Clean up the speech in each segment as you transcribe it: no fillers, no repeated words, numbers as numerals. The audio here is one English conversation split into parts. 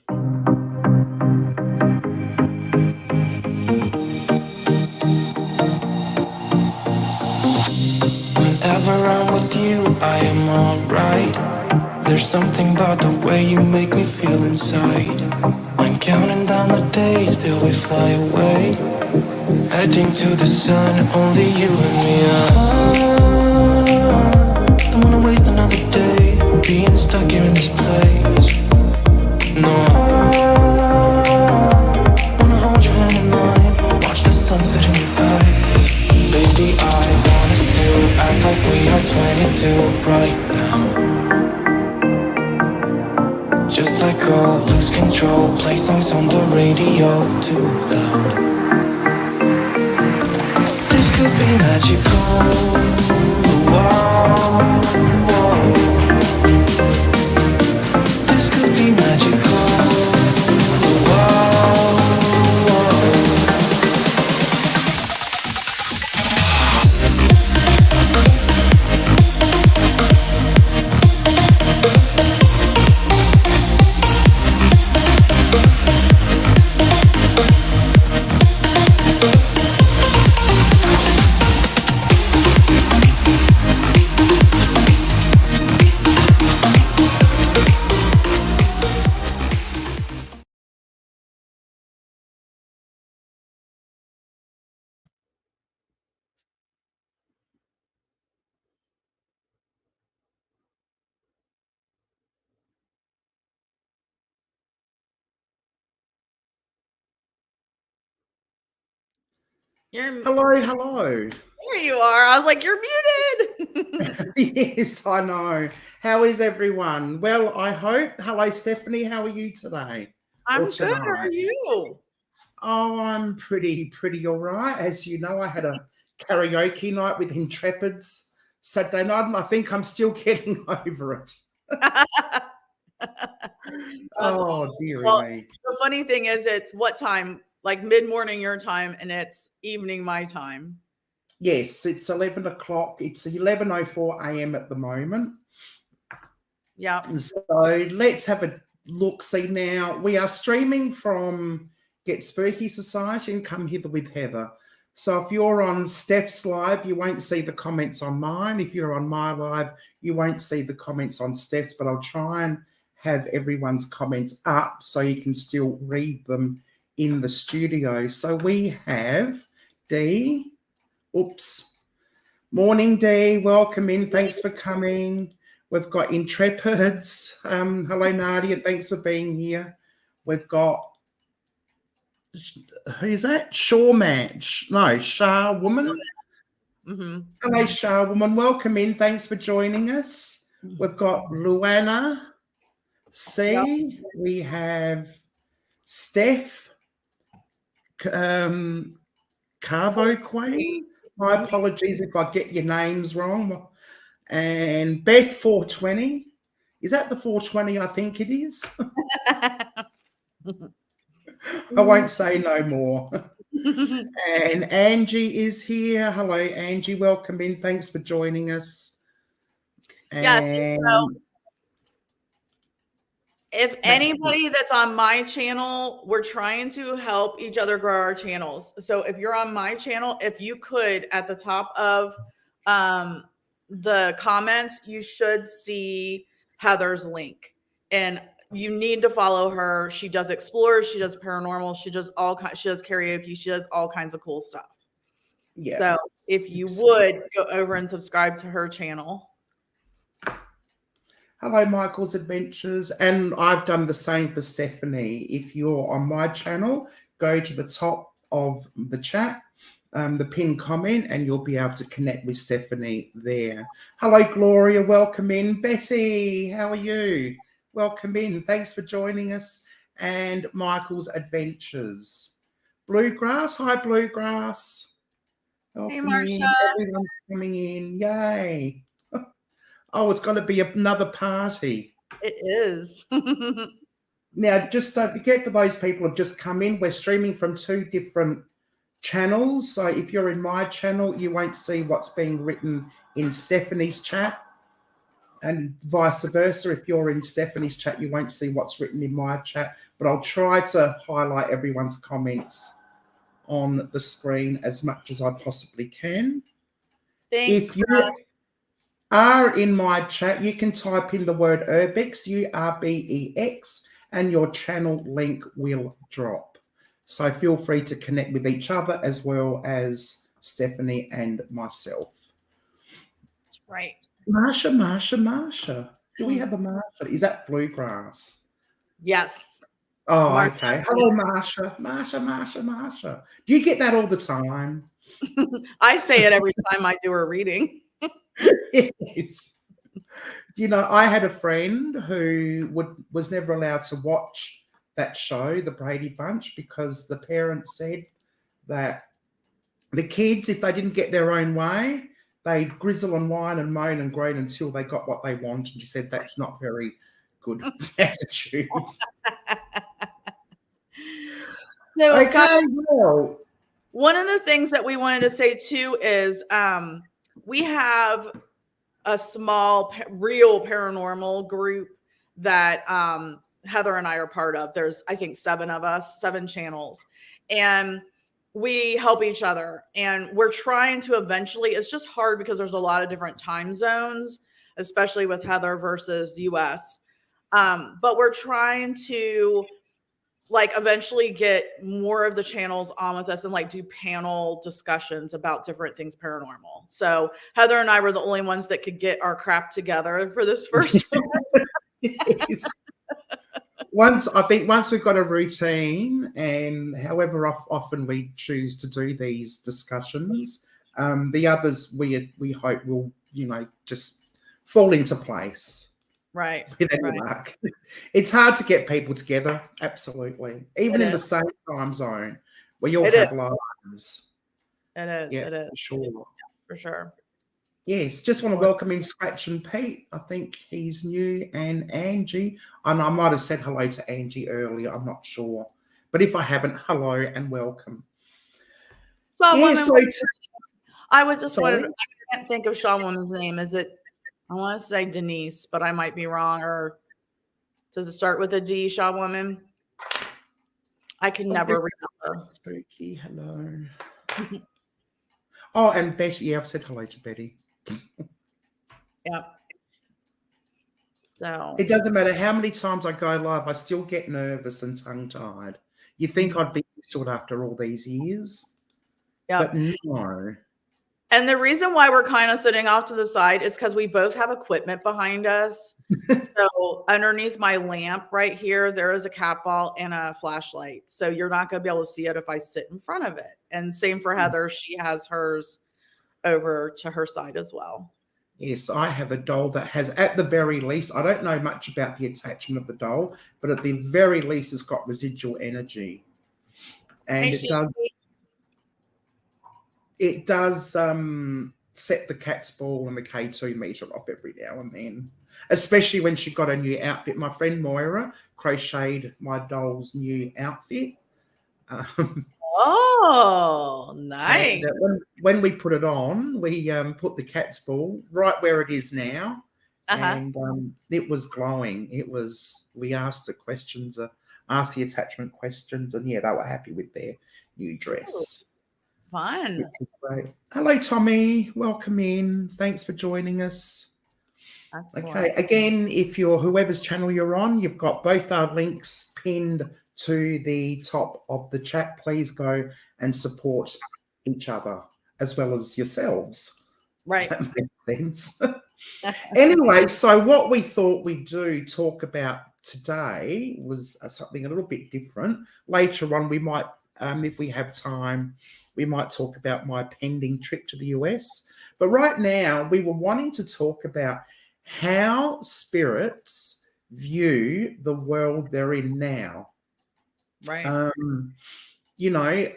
Whenever I'm with you, I am alright. There's something about the way you make me feel inside. I'm counting down the days till we fly away, heading to the sun, only you and me. Don't wanna waste another day being stuck here in this place. No, wanna hold your hand in mine, watch the sunset in your eyes. Baby, I want us to act like we are 22 right now. Just let go, lose control, play songs on the radio too loud. This could be magical. Whoa, whoa. This could be magical. Whoa, whoa. Hello. There you are. I was like, you're muted. Yes, I know. How is everyone? Well, I hope. Hello, Stephanie. How are you today? I'm good. How are you? Oh, I'm pretty all right. As you know, I had a karaoke night with Intrepids Saturday night, and I think I'm still getting over it. Oh, dearie me. The funny thing is, it's what time? Like mid-morning your time, and it's evening my time. Yes, it's 11 o'clock. It's 11:04 a.m. at the moment. Yeah. So let's have a look-see now. We are streaming from Get Spooky Society and Come Hither with Heather. So if you're on Steph's live, you won't see the comments on mine. If you're on my live, you won't see the comments on Steph's, but I'll try and have everyone's comments up so you can still read them in the studio. So we have Dee. Oops. Morning, Dee. Welcome in. Thanks for coming. We've got Intrepids. Hello, Nadia. Thanks for being here. We've got, who's that? Shaw Match. No, Shah Woman. Mm-hmm. Hello, Shah Woman. Welcome in. Thanks for joining us. We've got Luana C. Yep. We have Steph. Carvo Quay. My apologies if I get your names wrong. And Beth 420. Is that the 420 I think it is? I won't say no more. And Angie is here. Hello, Angie. Welcome in. Thanks for joining us. Yes. So if anybody that's on my channel, we're trying to help each other grow our channels. So if you're on my channel, if you could, at the top of the comments, you should see Heather's link, and you need to follow her. She does explorers, she does paranormal, she does karaoke, she does all kinds of cool stuff. Yeah. So if you would go over and subscribe to her channel. Hello, Michael's Adventures. And I've done the same for Stephanie. If you're on my channel, go to the top of the chat, the pinned comment, and you'll be able to connect with Stephanie there. Hello, Gloria. Welcome in. Betty, how are you? Welcome in. Thanks for joining us. And Michael's Adventures. Bluegrass. Hi, Bluegrass. Welcome hey, Marsha. in. Everyone's coming in. Yay. Oh, it's going to be another party. It is. Now, just don't forget, for those people who have just come in, we're streaming from 2 different channels. So if you're in my channel, you won't see what's being written in Stephanie's chat. And vice versa. If you're in Stephanie's chat, you won't see what's written in my chat, but I'll try to highlight everyone's comments on the screen as much as I possibly can. Thanks. If you are in my chat, you can type in the word Urbex, URBEX, and your channel link will drop. So feel free to connect with each other as well as Stephanie and myself. That's right. Marsha. Do we have a Marsha? Is that bluegrass? Yes. Oh, Marsha. okay. Hello, Marsha. Do you get that all the time? I say it every time I do a reading. Yes. You know, I had a friend who was never allowed to watch that show, The Brady Bunch, because the parents said that the kids, if they didn't get their own way, they'd grizzle and whine and moan and groan until they got what they wanted. And she said that's not very good attitude. So, Okay, guys, well, one of the things that we wanted to say too is we have a small, real paranormal group that Heather and I are part of. There's, I think, 7 of us, 7 channels. And we help each other. And we're trying to eventually, it's just hard because there's a lot of different time zones, especially with Heather versus US. But we're trying to like eventually get more of the channels on with us and like do panel discussions about different things paranormal. So Heather and I were the only ones that could get our crap together for this first one. yes. Once we've got a routine, and however often we choose to do these discussions, the others we hope will, you know, just fall into place. Right. With any luck. It's hard to get people together, absolutely. Even in the same time zone. We all have lives. It is. Yeah, it is. For sure. For sure. Yes, just want to welcome in Scratch and Pete. I think he's new, and Angie. And I might have said hello to Angie earlier, I'm not sure. But if I haven't, hello and welcome. So yes, I would just want to, I can't think of Shaw Woman's name. Is it, I want to say Denise, but I might be wrong. Or does it start with a D, Shaw Woman? I can never remember. Spooky, hello. Oh, and Betty. Yeah, I've said hello to Betty. Yep. So it doesn't matter how many times I go live, I still get nervous and tongue-tied. You think I'd be used to it after all these years? Yeah. But no. And the reason why we're kind of sitting off to the side is because we both have equipment behind us. So underneath my lamp right here, there is a cat ball and a flashlight. So you're not going to be able to see it if I sit in front of it. And same for Heather. She has hers over to her side as well. Yes, I have a doll that has, at the very least, I don't know much about the attachment of the doll, but at the very least, it's got residual energy. And it does set the cat's ball and the K2 meter off every now and then, especially when she got a new outfit. My friend Moira crocheted my doll's new outfit. Oh, nice. When we put it on, we put the cat's ball right where it is now. And it was glowing. We asked the questions, asked the attachment questions, and yeah, they were happy with their new dress. Fun. Great. Hello, Tommy. Welcome in. Thanks for joining us. Excellent. Okay. Again, if you're whoever's channel you're on, you've got both our links pinned to the top of the chat. Please go and support each other as well as yourselves. Right. That makes sense. Anyway, so what we thought we'd talk about today was something a little bit different. Later on, we might, if we have time, we might talk about my pending trip to the US. But right now, we were wanting to talk about how spirits view the world they're in now. Right. You know,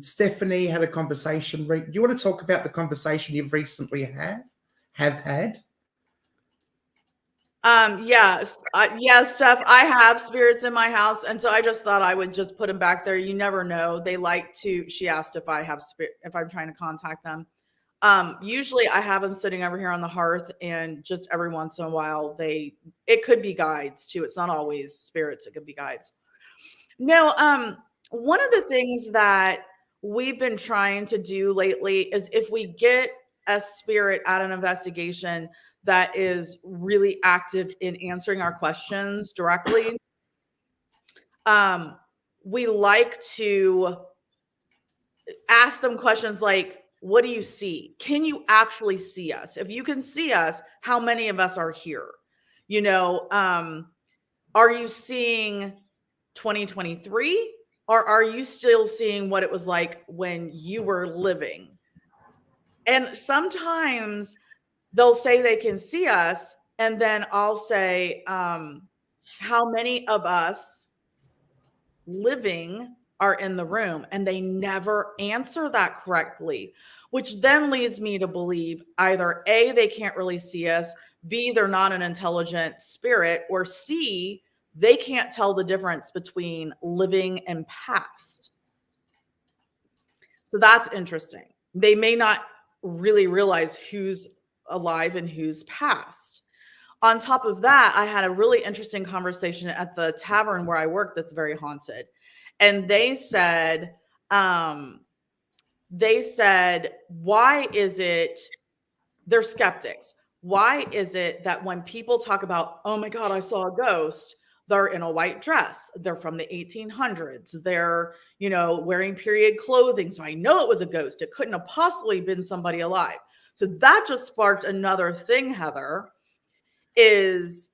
Stephanie had a conversation. Do you want to talk about the conversation you've recently have had? Yeah, Steph, I have spirits in my house. And so I just thought I would just put them back there. You never know. They like to, she asked if I have spirit, if I'm trying to contact them. Usually I have them sitting over here on the hearth, and just every once in a while it could be guides too. It's not always spirits. It could be guides. No, one of the things that we've been trying to do lately is if we get a spirit at an investigation that is really active in answering our questions directly, we like to ask them questions like, what do you see? Can you actually see us? If you can see us, how many of us are here? You know, are you seeing 2023, or are you still seeing what it was like when you were living? And sometimes they'll say they can see us, and then I'll say, how many of us living are in the room? And they never answer that correctly, which then leads me to believe either A, they can't really see us, B, they're not an intelligent spirit, or C, they can't tell the difference between living and past. So that's interesting. They may not really realize who's alive and who's past. On top of that, I had a really interesting conversation at the tavern where I work that's very haunted. And they said, why is it, they're skeptics. Why is it that when people talk about, oh my God, I saw a ghost, they're in a white dress, they're from the 1800s, they're, you know, wearing period clothing. So I know it was a ghost. It couldn't have possibly been somebody alive. So that just sparked another thing, Heather, is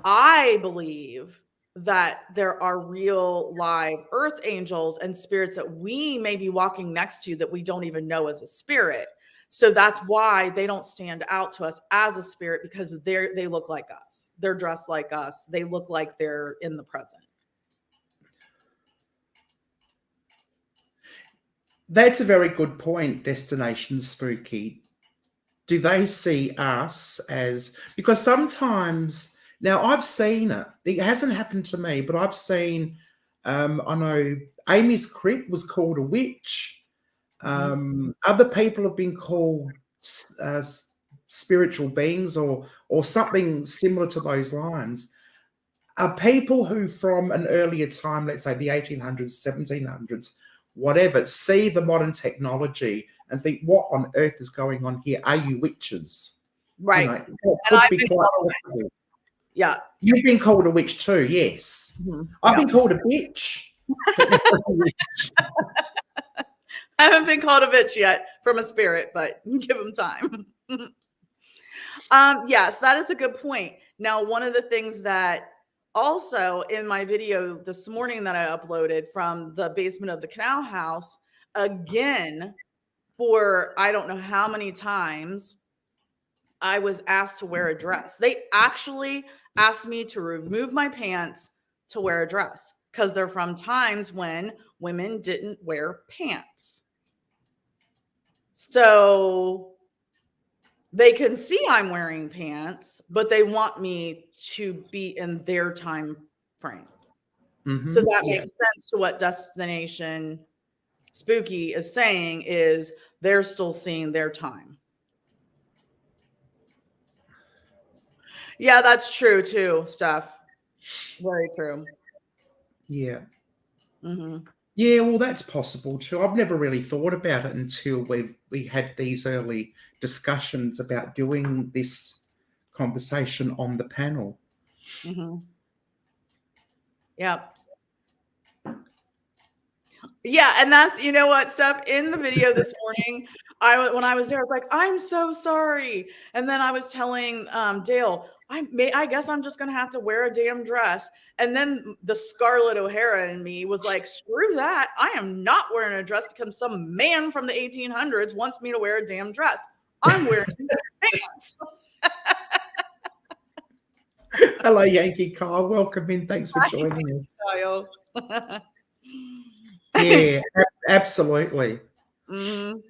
I believe that there are real live earth angels and spirits that we may be walking next to that we don't even know as a spirit. So that's why they don't stand out to us as a spirit, because they look like us. They're dressed like us. They look like they're in the present. That's a very good point, Destination Spooky. Do they see us as, because sometimes, now I've seen it. It hasn't happened to me, but I've seen, I know Amy's Crit was called a witch. Other people have been called spiritual beings or something similar to those lines. Are people who from an earlier time, let's say the 1800s, 1700s, whatever, see the modern technology and think, what on earth is going on here? Are you witches? Right. You know, and I've been called a witch. Yeah. You've been called a witch too, yes. I've been called a bitch. I haven't been called a bitch yet from a spirit, but give them time. Yes, that is a good point. Now, one of the things that also in my video this morning that I uploaded from the basement of the canal house, again, for I don't know how many times, I was asked to wear a dress. They actually asked me to remove my pants to wear a dress because they're from times when women didn't wear pants. So they can see I'm wearing pants, but they want me to be in their time frame. So that makes sense to what Destination Spooky is saying, is they're still seeing their time. Yeah, that's true too, Steph. Very true. Yeah. Yeah, well, that's possible too. I've never really thought about it until we had these early discussions about doing this conversation on the panel. Yeah. Yeah, and that's, you know what, Steph, in the video this morning, when I was there, I was like, I'm so sorry. And then I was telling Dale, I guess I'm just gonna have to wear a damn dress. And then the Scarlett O'Hara in me was like, screw that. I am not wearing a dress because some man from the 1800s wants me to wear a damn dress. I'm wearing pants. Hello, Yankee Kyle. Welcome in. Thanks for joining us. Kyle. Yeah, absolutely. Quite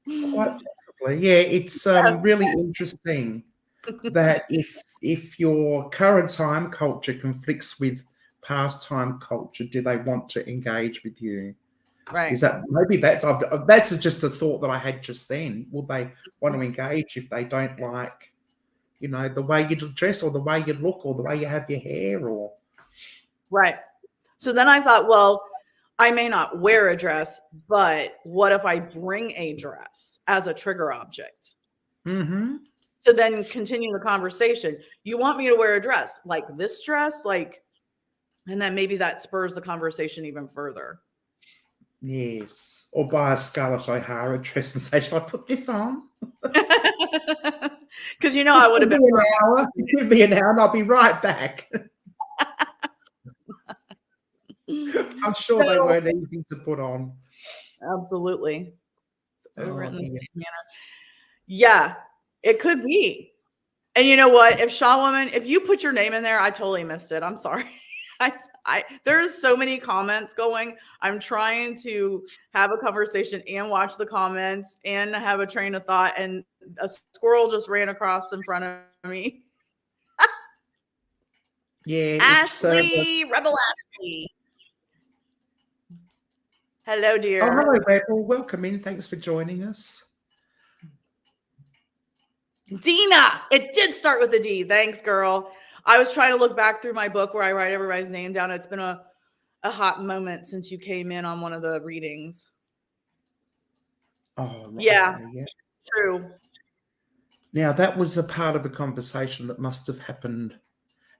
possibly. Yeah, it's really interesting that if your current time culture conflicts with past time culture, do they want to engage with you? Right. Is that maybe that's just a thought that I had just then? Will they want to engage if they don't like, the way you dress or the way you look or the way you have your hair or? Right. So then I thought, well, I may not wear a dress, but what if I bring a dress as a trigger object? Mm-hmm. To then continue the conversation. You want me to wear a dress like this dress? And then maybe that spurs the conversation even further. Yes. Or buy a Scarlett O'Hara dress and say, should I put this on? Because I would have been an hour. Give me an hour and I'll be right back. I'm sure they weren't easy to put on. Absolutely. Over in the same manner. Yeah, it could be. And you know what? If Shaw Woman, if you put your name in there, I totally missed it. I'm sorry. There's so many comments going. I'm trying to have a conversation and watch the comments and have a train of thought. And a squirrel just ran across in front of me. Yeah. Ashley, Rebel Ashley. Hello, dear. Oh, hello, Rebel. Welcome in. Thanks for joining us. Dina. It did start with a D. Thanks, girl. I was trying to look back through my book where I write everybody's name down. It's been a hot moment since you came in on one of the readings. Oh, right. Yeah. True. Now, that was a part of a conversation that must have happened,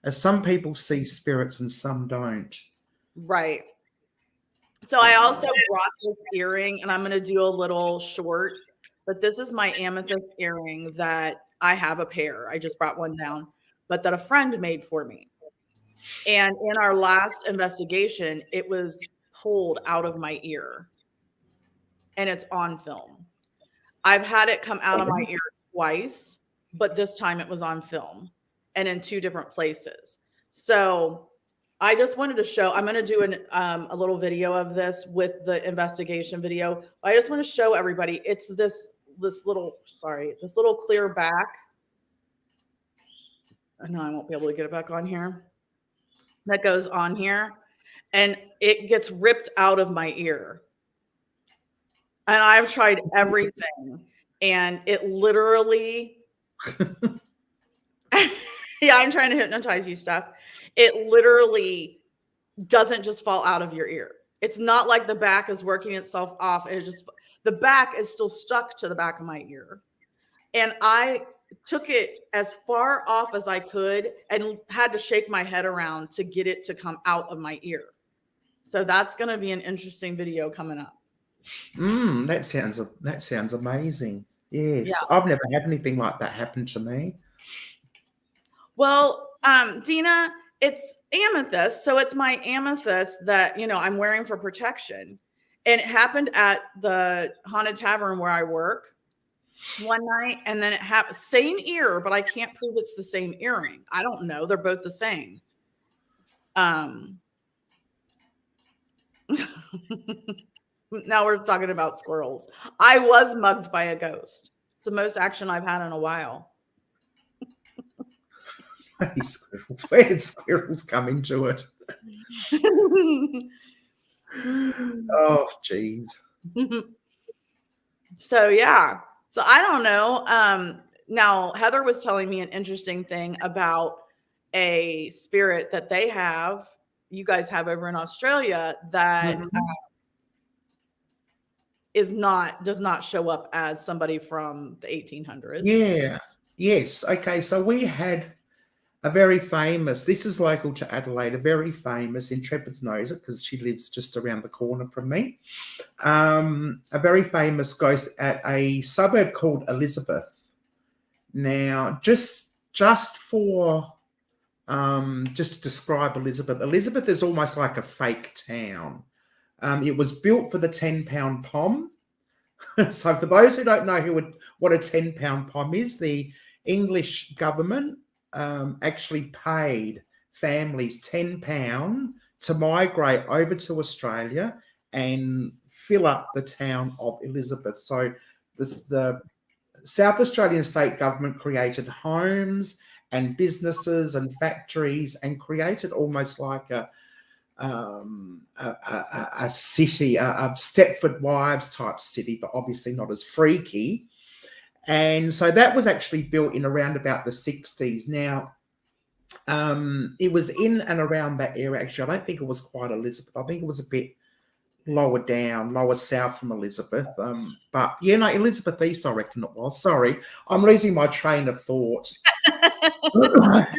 as some people see spirits and some don't. Right. So I also brought this earring, and I'm going to do a little short, but this is my amethyst earring that I have a pair. I just brought one down, but that a friend made for me. And in our last investigation, it was pulled out of my ear, and it's on film. I've had it come out of my ear twice, but this time it was on film and in 2 different places. So I just wanted to show, I'm going to do a little video of this with the investigation video. I just want to show everybody. It's this little clear back. No, I won't be able to get it back on here. That goes on here and it gets ripped out of my ear. And I've tried everything and it literally, yeah, I'm trying to hypnotize you stuff. It literally doesn't just fall out of your ear. It's not like the back is working itself off. The back is still stuck to the back of my ear. And I took it as far off as I could and had to shake my head around to get it to come out of my ear. So that's going to be an interesting video coming up. That sounds amazing. Yes. Yeah. I've never had anything like that happen to me. Well, Dina, it's amethyst. So it's my amethyst that, I'm wearing for protection. And it happened at the haunted tavern where I work one night. And then it happened, same ear, but I can't prove it's the same earring. I don't know. They're both the same. Now we're talking about squirrels. I was mugged by a ghost. It's the most action I've had in a while. Squirrels. Where did squirrels come into it? Oh, geez. So, yeah. So, I don't know. Now, Heather was telling me an interesting thing about a spirit that they have, you guys have over in Australia, that does not show up as somebody from the 1800s. Yeah. Yes. Okay. So we had a very famous, this is local to Adelaide, a very famous, Intrepid's knows it because she lives just around the corner from me, a very famous ghost at a suburb called Elizabeth. Now, just to describe Elizabeth is almost like a fake town. It was built for the 10-pound pom. So for those who don't know what a 10-pound pom is, the English government actually paid families £10 to migrate over to Australia and fill up the town of Elizabeth. So the South Australian state government created homes and businesses and factories and created almost like a city, a Stepford Wives type city, but obviously not as freaky. And so that was actually built in around about the 60s. Now, it was in and around that area. Actually, I don't think it was quite Elizabeth. I think it was a bit lower down, lower south from Elizabeth. But yeah, no, Elizabeth East, I reckon it was. Sorry, I'm losing my train of thought.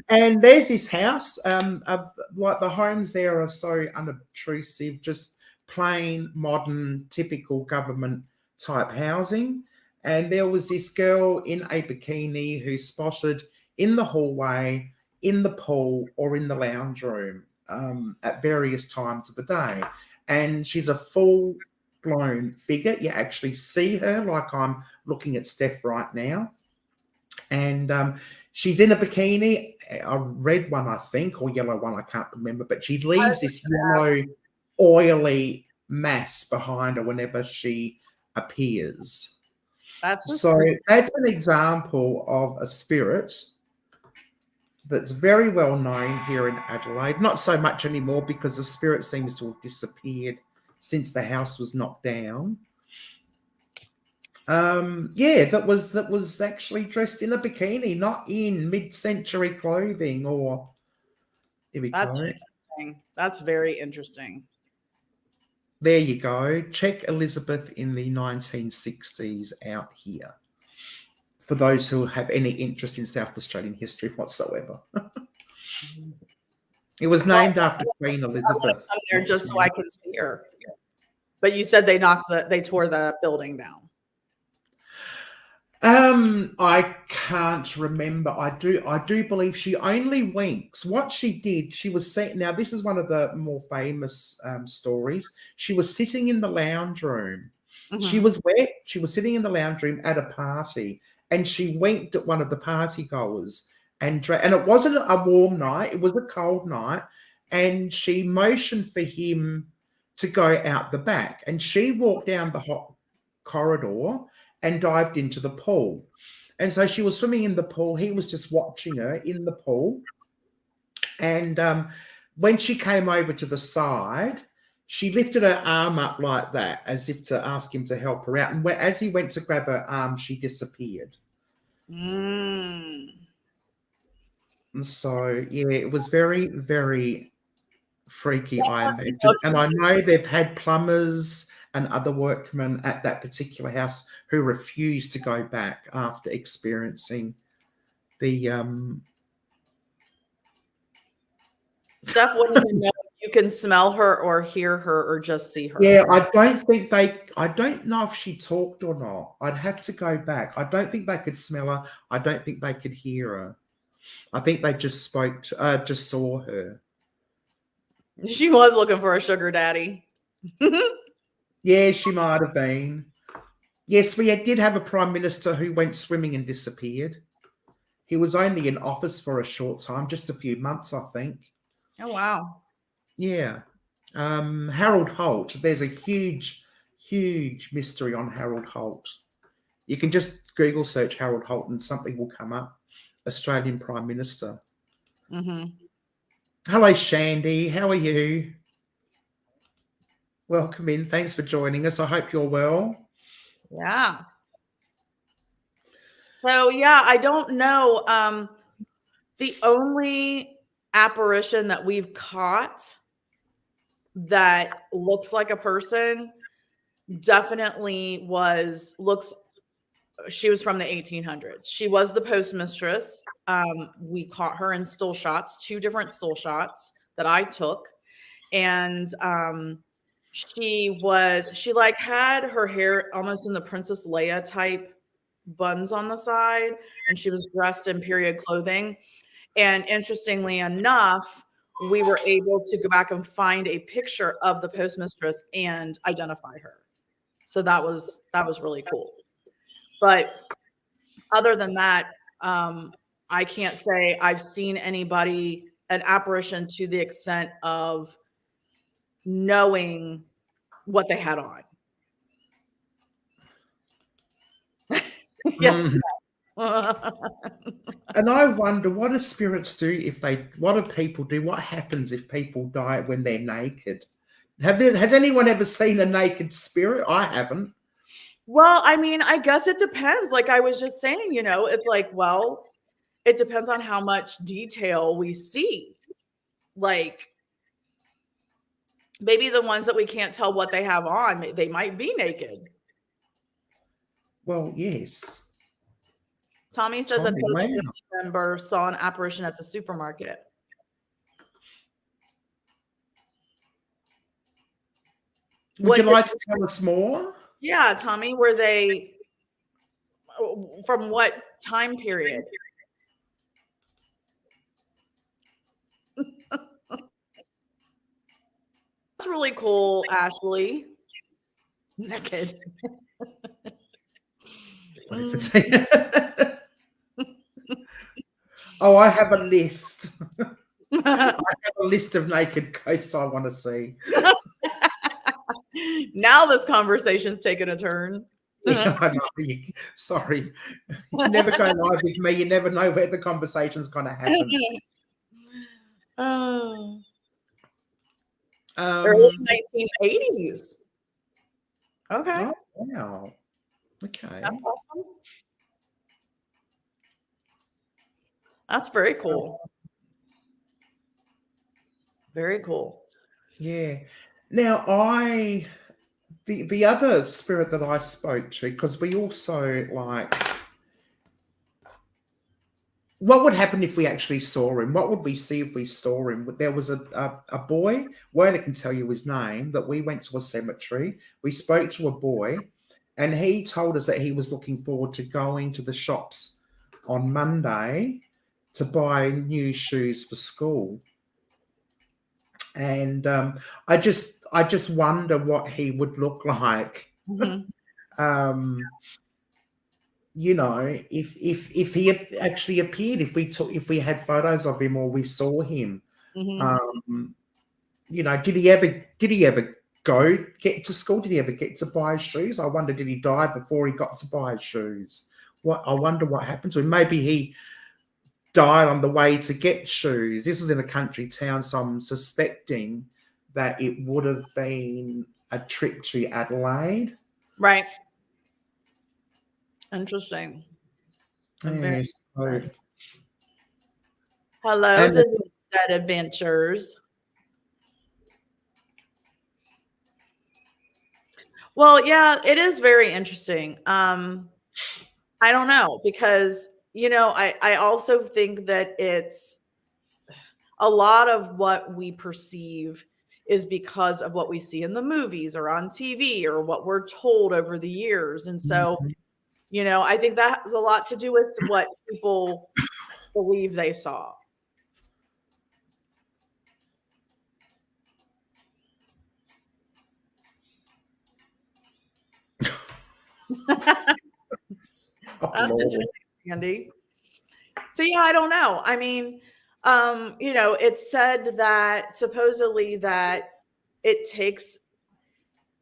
And there's this house. Like the homes there are so unobtrusive, just plain, modern, typical government type housing. And there was this girl in a bikini who spotted in the hallway, in the pool, or in the lounge room at various times of the day. And she's a full blown figure. You actually see her, like I'm looking at Steph right now. And she's in a bikini, a red one, I think, or yellow one, I can't remember. But she leaves this yellow, oily mass behind her whenever she appears. So that's an example of a spirit that's very well known here in Adelaide. Not so much anymore because the spirit seems to have disappeared since the house was knocked down. Yeah, that was actually dressed in a bikini, not in mid-century clothing or. Here we That's go. interesting. That's very interesting. There you go. Check Elizabeth in the 1960s out here. For those who have any interest in South Australian history whatsoever. It was named after Queen Elizabeth. I'm there just so I can see her. But you said they tore the building down. I can't remember. I do believe she only winks. What she did, she was saying. Now, this is one of the more famous stories. She was sitting in the lounge room. Mm-hmm. She was wet. She was sitting in the lounge room at a party, and she winked at one of the party goers. And it wasn't a warm night. It was a cold night, and she motioned for him to go out the back. And she walked down the hot corridor and dived into the pool. And so she was swimming in the pool. He was just watching her in the pool. And when she came over to the side, she lifted her arm up like that, as if to ask him to help her out. And as he went to grab her arm, she disappeared. And so, yeah, it was very, very freaky, I imagine. And I know they've had plumbers and other workmen at that particular house who refused to go back after experiencing the Steph wouldn't even know if you can smell her or hear her or just see her. Yeah, I don't know if she talked or not. I'd have to go back. I don't think they could smell her. I don't think they could hear her. I think they just just saw her. She was looking for a sugar daddy. Yeah, she might have been. Yes, we did have a prime minister who went swimming and disappeared. He was only in office for a short time, just a few months, I think. Oh, wow. Yeah. Harold Holt. There's a huge, huge mystery on Harold Holt. You can just Google search Harold Holt and something will come up. Australian Prime Minister. Mm-hmm. Hello, Shandy. How are you? Welcome in. Thanks for joining us. I hope you're well. Yeah. So, yeah, I don't know. The only apparition that we've caught that looks like a person definitely she was from the 1800s. She was the postmistress. We caught her in still shots, 2 different still shots that I took. And she like had her hair almost in the Princess Leia type buns on the side, and she was dressed in period clothing. And interestingly enough, we were able to go back and find a picture of the postmistress and identify her. So that was really cool. But other than that, I can't say I've seen an apparition to the extent of knowing what they had on. Yes. And I wonder, what do spirits do what do people do? What happens if people die when they're naked? Has anyone ever seen a naked spirit? I haven't. Well, I mean, I guess it depends. Like I was just saying, it's like, well, it depends on how much detail we see. Like maybe the ones that we can't tell what they have on, they might be naked. Well, yes. Tommy says Tommy, a wow. family member saw an apparition at the supermarket. Would you like to tell us more? Yeah, Tommy, were they from what time period? That's really cool, Ashley. Naked. Oh, I have a list. I have a list of naked ghosts I want to see. Now this conversation's taken a turn. Yeah, I know. Sorry. You never go live with me. You never know where the conversation's going to happen. Early 1980s. Okay. Oh, wow. Okay. That's awesome. That's very cool. Very cool. Yeah. Now, the other spirit that I spoke to, because we also what would happen if we actually saw him? What would we see if we saw him? There was a boy, Werner can tell you his name, that we went to a cemetery. We spoke to a boy, and he told us that he was looking forward to going to the shops on Monday to buy new shoes for school. And I just wonder what he would look like. Mm-hmm. If he actually appeared, if we had photos of him or we saw him. Mm-hmm. Did he ever get to school? Did he ever get to buy shoes? I wonder, did he die before he got to buy shoes? I wonder what happened to him. Maybe he died on the way to get shoes. This was in a country town, so I'm suspecting that it would have been a trip to Adelaide. Right. Interesting. Yes. Hello, this is Dead Adventures. Well, yeah, it is very interesting. I don't know, because I also think that it's a lot of what we perceive is because of what we see in the movies or on TV or what we're told over the years. And so, I think that has a lot to do with what people believe they saw. That's interesting, Andy. So yeah, I don't know. I mean, it's said that supposedly that it takes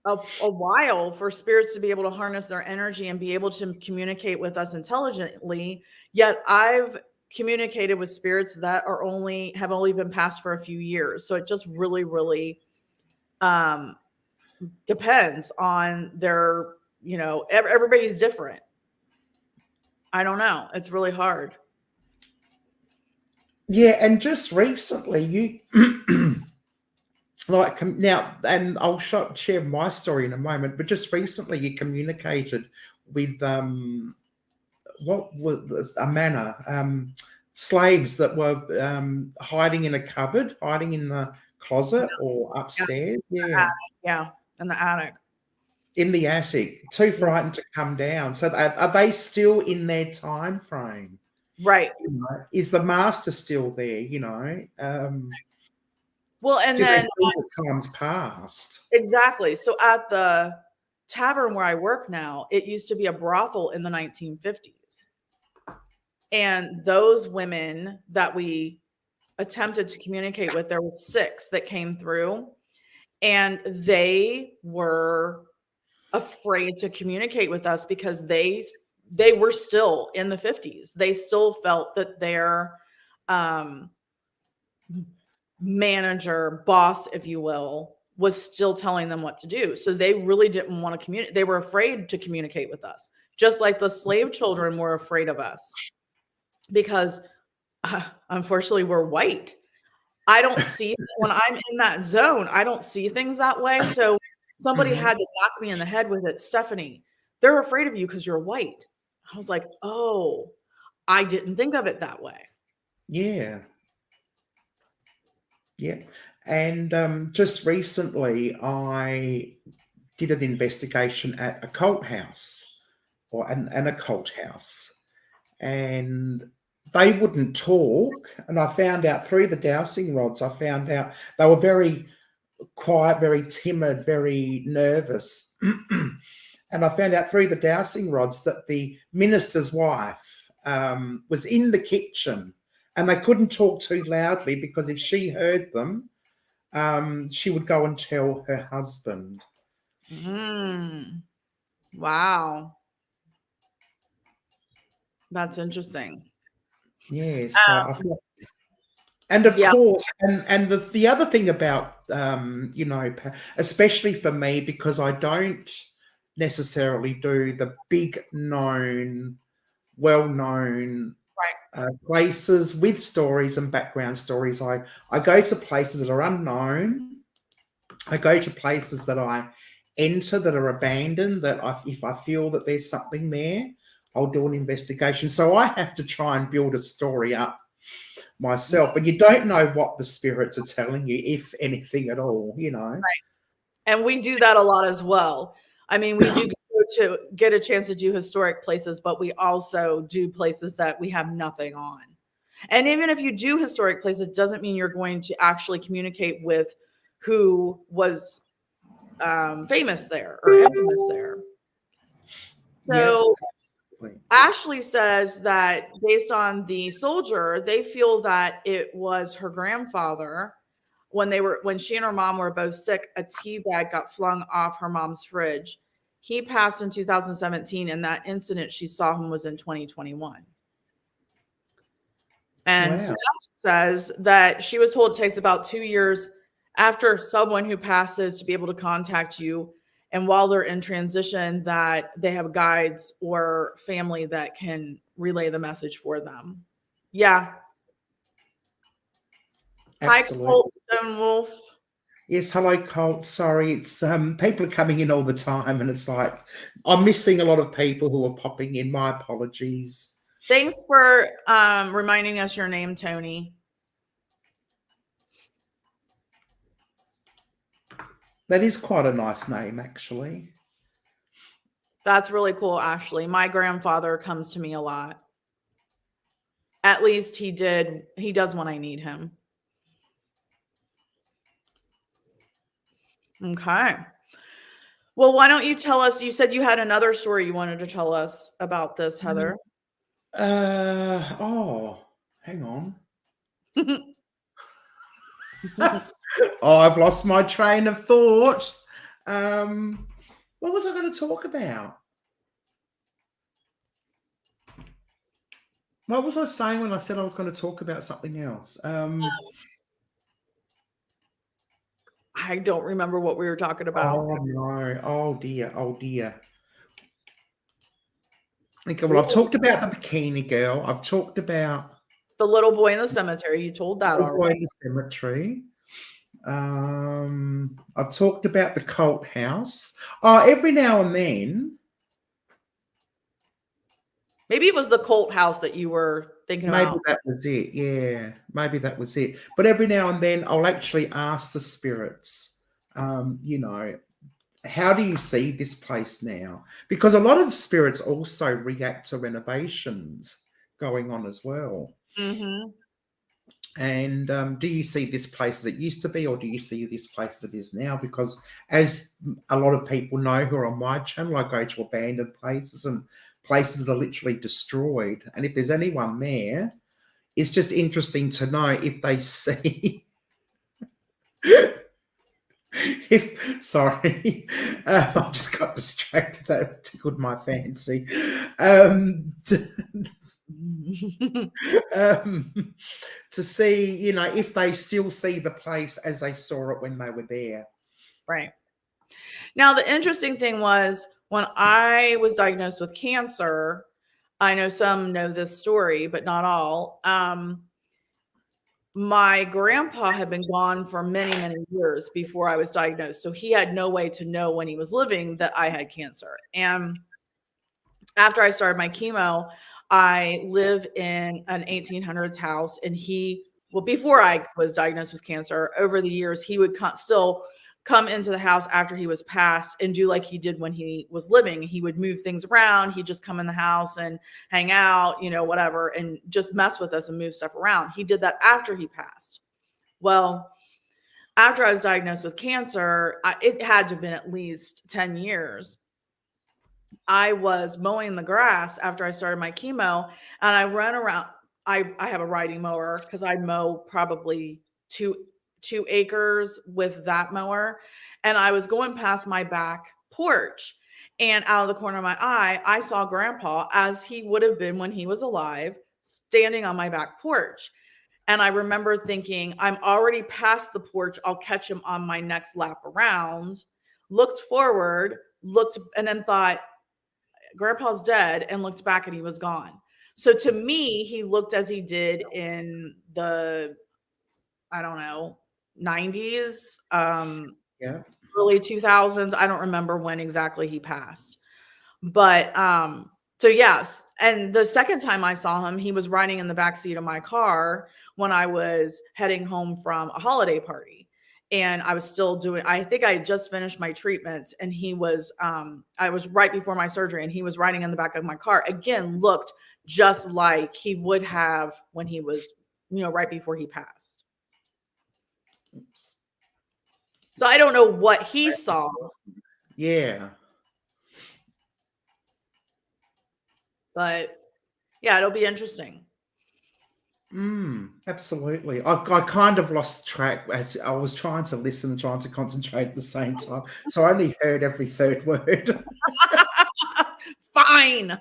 a while for spirits to be able to harness their energy and be able to communicate with us intelligently. Yet I've communicated with spirits that have only been passed for a few years. So it just really, really depends on their, everybody's different. I don't know. It's really hard. Yeah, and just recently, you now, and I'll share my story in a moment. But just recently, you communicated with what was a manor, slaves that were hiding in a cupboard, hiding in the closet or upstairs. Yeah, in the attic. In the attic, too frightened to come down. So are they still in their time frame? Right. Is the master still there? Well, and then time's passed. Exactly. So at the tavern where I work now, it used to be a brothel in the 1950s. And those women that we attempted to communicate with, there was 6 that came through, and they were afraid to communicate with us because they they were still in the 50s. They still felt that their manager, boss, if you will, was still telling them what to do. So they really didn't want to communicate. They were afraid to communicate with us, just like the slave children were afraid of us because unfortunately we're white. I don't see when I'm in that zone, I don't see things that way. So somebody had to knock me in the head with it. Stephanie, they're afraid of you because you're white. I was like, oh, I didn't think of it that way. Yeah. Yeah. And just recently, I did an investigation at a cult house or an occult house, and they wouldn't talk. And I found out through the dowsing rods, I found out they were very quiet, very timid, very nervous. And I found out through the dowsing rods that the minister's wife was in the kitchen, and they couldn't talk too loudly because if she heard them, she would go and tell her husband. Wow. That's interesting. Yeah, so I feel, and of course, and the other thing about you know, especially for me, because I don't necessarily do the big known, well-known places with stories and background stories. I go to places that are unknown. I go to places that I enter that are abandoned, that if I feel that there's something there, I'll do an investigation. So I have to try and build a story up myself. And you don't know what the spirits are telling you, if anything at all, you know. Right. And we do that a lot as well. I mean, we do go to get a chance to do historic places, but we also do places that we have nothing on. And even if you do historic places, it doesn't mean you're going to actually communicate with who was famous there or infamous there. So Ashley says that based on the soldier, they feel that it was her grandfather. When she and her mom were both sick, a tea bag got flung off her mom's fridge. He passed in 2017, and that incident she saw him was in 2021. And Steph says that she was told it takes about 2 years after someone who passes to be able to contact you. And while they're in transition, that they have guides or family that can relay the message for them. Yeah. Absolutely. Hi, Colt Stone Wolf. Yes, hello, Colt. Sorry, it's people are coming in all the time, and it's like I'm missing a lot of people who are popping in. My apologies. Thanks for reminding us your name, Tony. That is quite a nice name, actually. That's really cool, Ashley. My grandfather comes to me a lot. At least he did. He does when I need him. Okay. Well, why don't you tell us? You said you had another story you wanted to tell us about this, Heather. Oh, hang on. Oh, I've lost my train of thought. What was I going to talk about? What was I saying when I said I was going to talk about something else? I don't remember what we were talking about. Oh, no. Oh, dear. Oh, dear. Okay, well, I've talked about the bikini girl. I've talked about the little boy in the cemetery. You told that already. Boy in the cemetery. I've talked about the cult house. Oh, every now and then. Maybe it was the cult house that you were thinking about. Maybe that was it. Yeah, maybe that was it. But every now and then I'll actually ask the spirits, you know, how do you see this place now? Because a lot of spirits also react to renovations going on as well. Mm-hmm. And do you see this place as it used to be, or do you see this place as it is now? Because as a lot of people know who are on my channel, I go to abandoned places and places that are literally destroyed. And if there's anyone there, it's just interesting to know if they see Sorry, I just got distracted. That tickled my fancy. Um, to see, you know, if they still see the place as they saw it when they were there. Right. Now, the interesting thing was when I was diagnosed with cancer, I know some know this story, but not all. My grandpa had been gone for many, many years before I was diagnosed. So he had no way to know when he was living that I had cancer. And after I started my chemo, I live in an 1800s house, and before I was diagnosed with cancer, over the years, he would still come into the house after he was passed and do like he did when he was living. He would move things around. He'd just come in the house and hang out, whatever, and just mess with us and move stuff around. He did that after he passed. Well, after I was diagnosed with cancer, it had to have been at least 10 years. I was mowing the grass after I started my chemo, and I run around. I have a riding mower because I mow probably two acres with that mower. And I was going past my back porch, and out of the corner of my eye, I saw Grandpa, as he would have been when he was alive, standing on my back porch. And I remember thinking, I'm already past the porch. I'll catch him on my next lap around. Looked forward, and then thought, Grandpa's dead, and looked back and he was gone. So to me, he looked as he did in the, I don't know, 90s, early 2000s. I don't remember when exactly he passed. But so yes. And the second time I saw him, he was riding in the backseat of my car when I was heading home from a holiday party. And I was still I think I had just finished my treatment, and he was, I was right before my surgery, and he was riding in the back of my car. Again, looked just like he would have when he was, right before he passed. Oops. So I don't know what he saw. Yeah. But yeah, it'll be interesting. Absolutely. I kind of lost track as I was trying to listen and trying to concentrate at the same time. So I only heard every third word. Fine.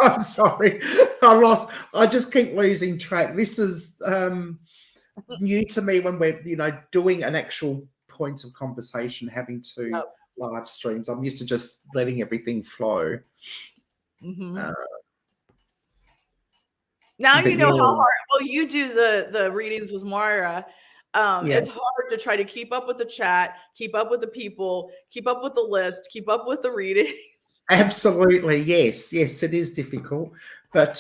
I'm sorry. I just keep losing track. This is new to me when we're, doing an actual point of conversation, having two live streams. I'm used to just letting everything flow. Mm-hmm. Now you know how hard. Well, you do the readings with Moira. It's hard to try to keep up with the chat, keep up with the people, keep up with the list, keep up with the readings. Absolutely, yes, it is difficult, but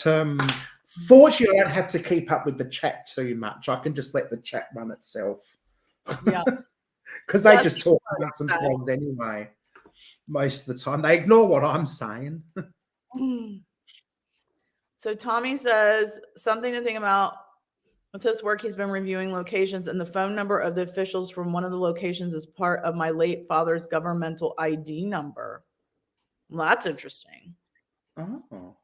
fortunately, I don't have to keep up with the chat too much. I can just let the chat run itself. Yeah, because they just talk about themselves anyway. Most of the time, they ignore what I'm saying. So Tommy says something to think about. With his work, he's been reviewing locations, and the phone number of the officials from one of the locations is part of my late father's governmental ID number. Well, that's interesting. Oh.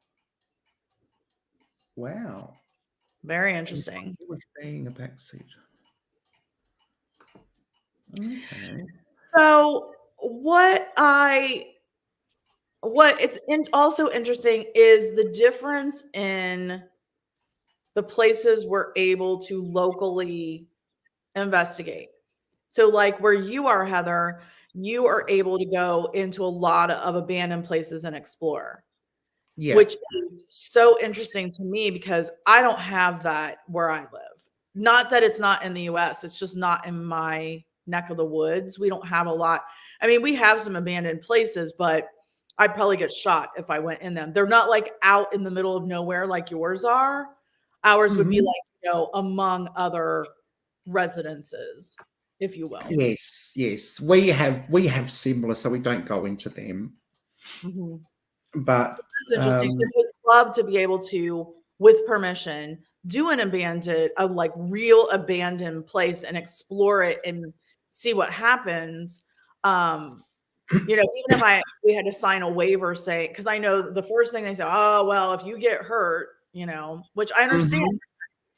Wow. Very interesting. Being a backseat. Okay. So it's also interesting is the difference in the places we're able to locally investigate. So like where you are, Heather, you are able to go into a lot of abandoned places and explore. Yeah. Which is so interesting to me because I don't have that where I live. Not that it's not in the US, it's just not in my neck of the woods. We don't have a lot. I mean, we have some abandoned places, but I'd probably get shot if I went in them. They're not like out in the middle of nowhere like yours are. Ours would be like, among other residences, if you will. Yes. We have similar, so we don't go into them. Mm-hmm. But that's interesting. I would love to be able to, with permission, do an real abandoned place and explore it and see what happens. Even if we had to sign a waiver, say, because I know the first thing they say, oh well, if you get hurt, which I understand.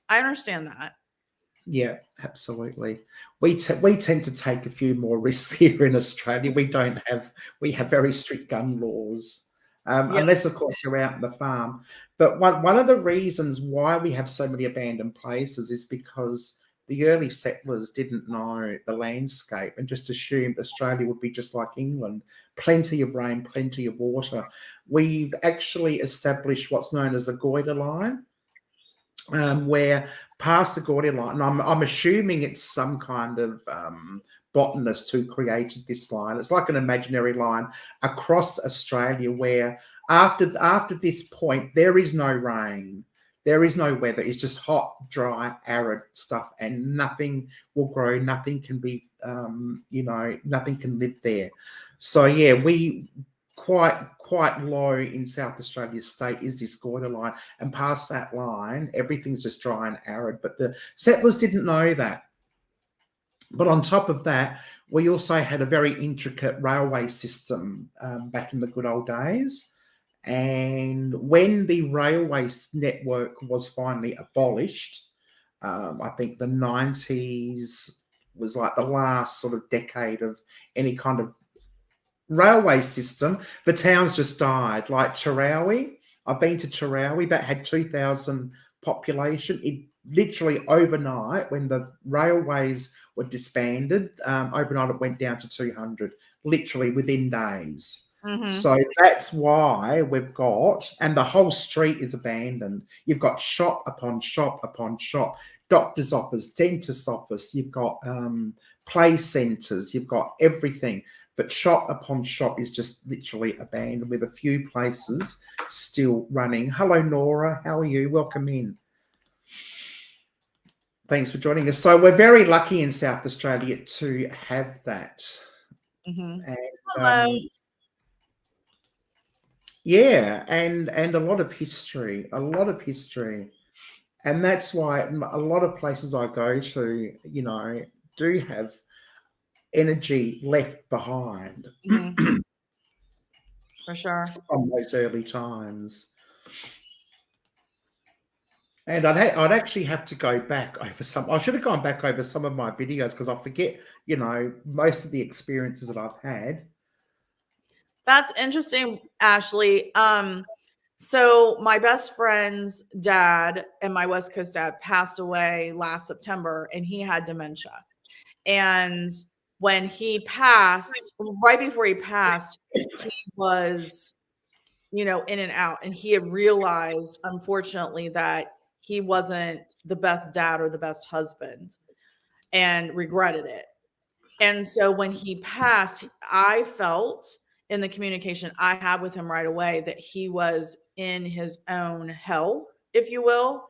I understand that. Yeah, absolutely. We tend to take a few more risks here in Australia. We have very strict gun laws, Yep. unless of course you're out in the farm. But one of the reasons why we have so many abandoned places is because the early settlers didn't know the landscape and just assumed Australia would be just like England, plenty of rain, plenty of water. We've actually established what's known as the Goiter line, where past the Gordian line, and I'm assuming it's some kind of botanist who created this line. It's like an imaginary line across Australia where after this point there is no rain, there is no weather. It's just hot, dry, arid stuff, and nothing will grow. Nothing can be, nothing can live there. So yeah, we quite low in South Australia state is this Goiter line, and past that line, everything's just dry and arid. But the settlers didn't know that. But on top of that, we also had a very intricate railway system back in the good old days. And when the railway network was finally abolished, I think the 90s was like the last sort of decade of any kind of railway system. The towns just died. Like Chirawi, I've been to Chirawi, that had 2,000 population. It literally overnight, when the railways were disbanded, overnight it went down to 200, literally within days. So that's why we've got, and the whole street is abandoned. You've got shop upon shop upon shop, doctor's office, dentist's office, you've got play centres, you've got everything. But shop upon shop is just literally abandoned, with a few places still running. Hello, Nora. How are you? Welcome in. Thanks for joining us. So we're very lucky in South Australia to have that. And, Hello. yeah, and a lot of history, and that's why a lot of places I go to, do have energy left behind For sure. from those early times. And I'd actually have to go back over some. I should have gone back over some of my videos because I forget, most of the experiences that I've had. That's interesting, Ashley. So my best friend's dad and my West Coast dad passed away last September, and he had dementia. And when he passed, right before he passed, he was, in and out. And he had realized, unfortunately, that he wasn't the best dad or the best husband, and regretted it. And so when he passed, I felt in the communication I had with him right away that he was in his own hell, if you will,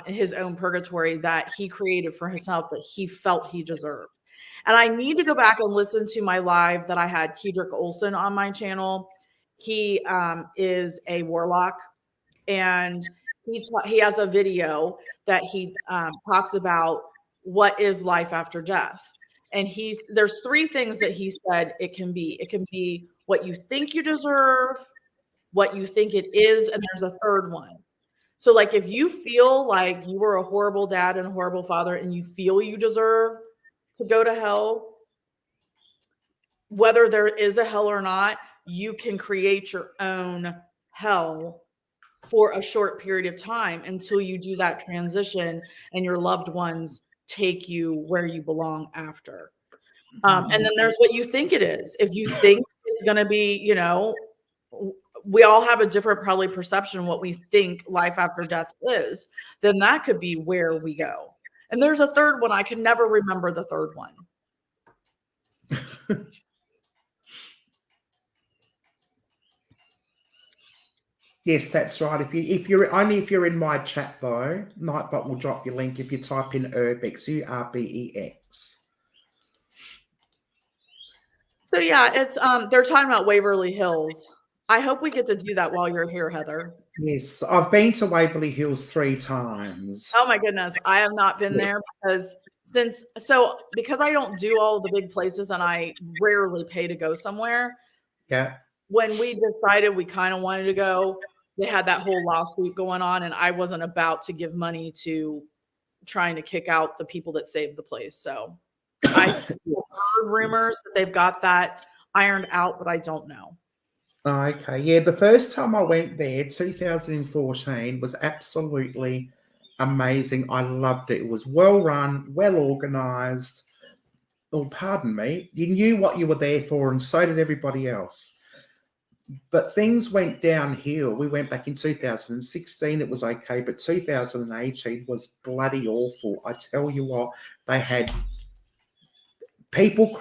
his own purgatory that he created for himself, that he felt he deserved. And I need to go back and listen to my live that I had Kedrick Olson on my channel. He is a warlock, and he has a video that he talks about what is life after death. And there's three things that he said it can be. It can be what you think you deserve, what you think it is, and there's a third one. So like if you feel like you were a horrible dad and a horrible father and you feel you deserve to go to hell, whether there is a hell or not, you can create your own hell for a short period of time until you do that transition and your loved ones take you where you belong after. And then there's what you think it is. If you think it's going to be, we all have a different probably perception of what we think life after death is, then that could be where we go. And there's a third one. I can never remember the third one. Yes, that's right. If you're in my chat though, Nightbot will drop your link if you type in Urbex, URBEX. So yeah, it's they're talking about Waverly Hills. I hope we get to do that while you're here, Heather. Yes, I've been to Waverly Hills 3 times. Oh my goodness, I have not been there because I don't do all the big places and I rarely pay to go somewhere. Yeah. When we decided we kind of wanted to go, they had that whole lawsuit going on, and I wasn't about to give money to trying to kick out the people that saved the place. So I heard rumors that they've got that ironed out, but I don't know. Okay, yeah, the first time I went there, 2014, was absolutely amazing. I loved it. It was well run, well organized. Oh, pardon me. You knew what you were there for, and so did everybody else. But things went downhill. We went back in 2016, it was okay, but 2018 was bloody awful. I tell you what, they had people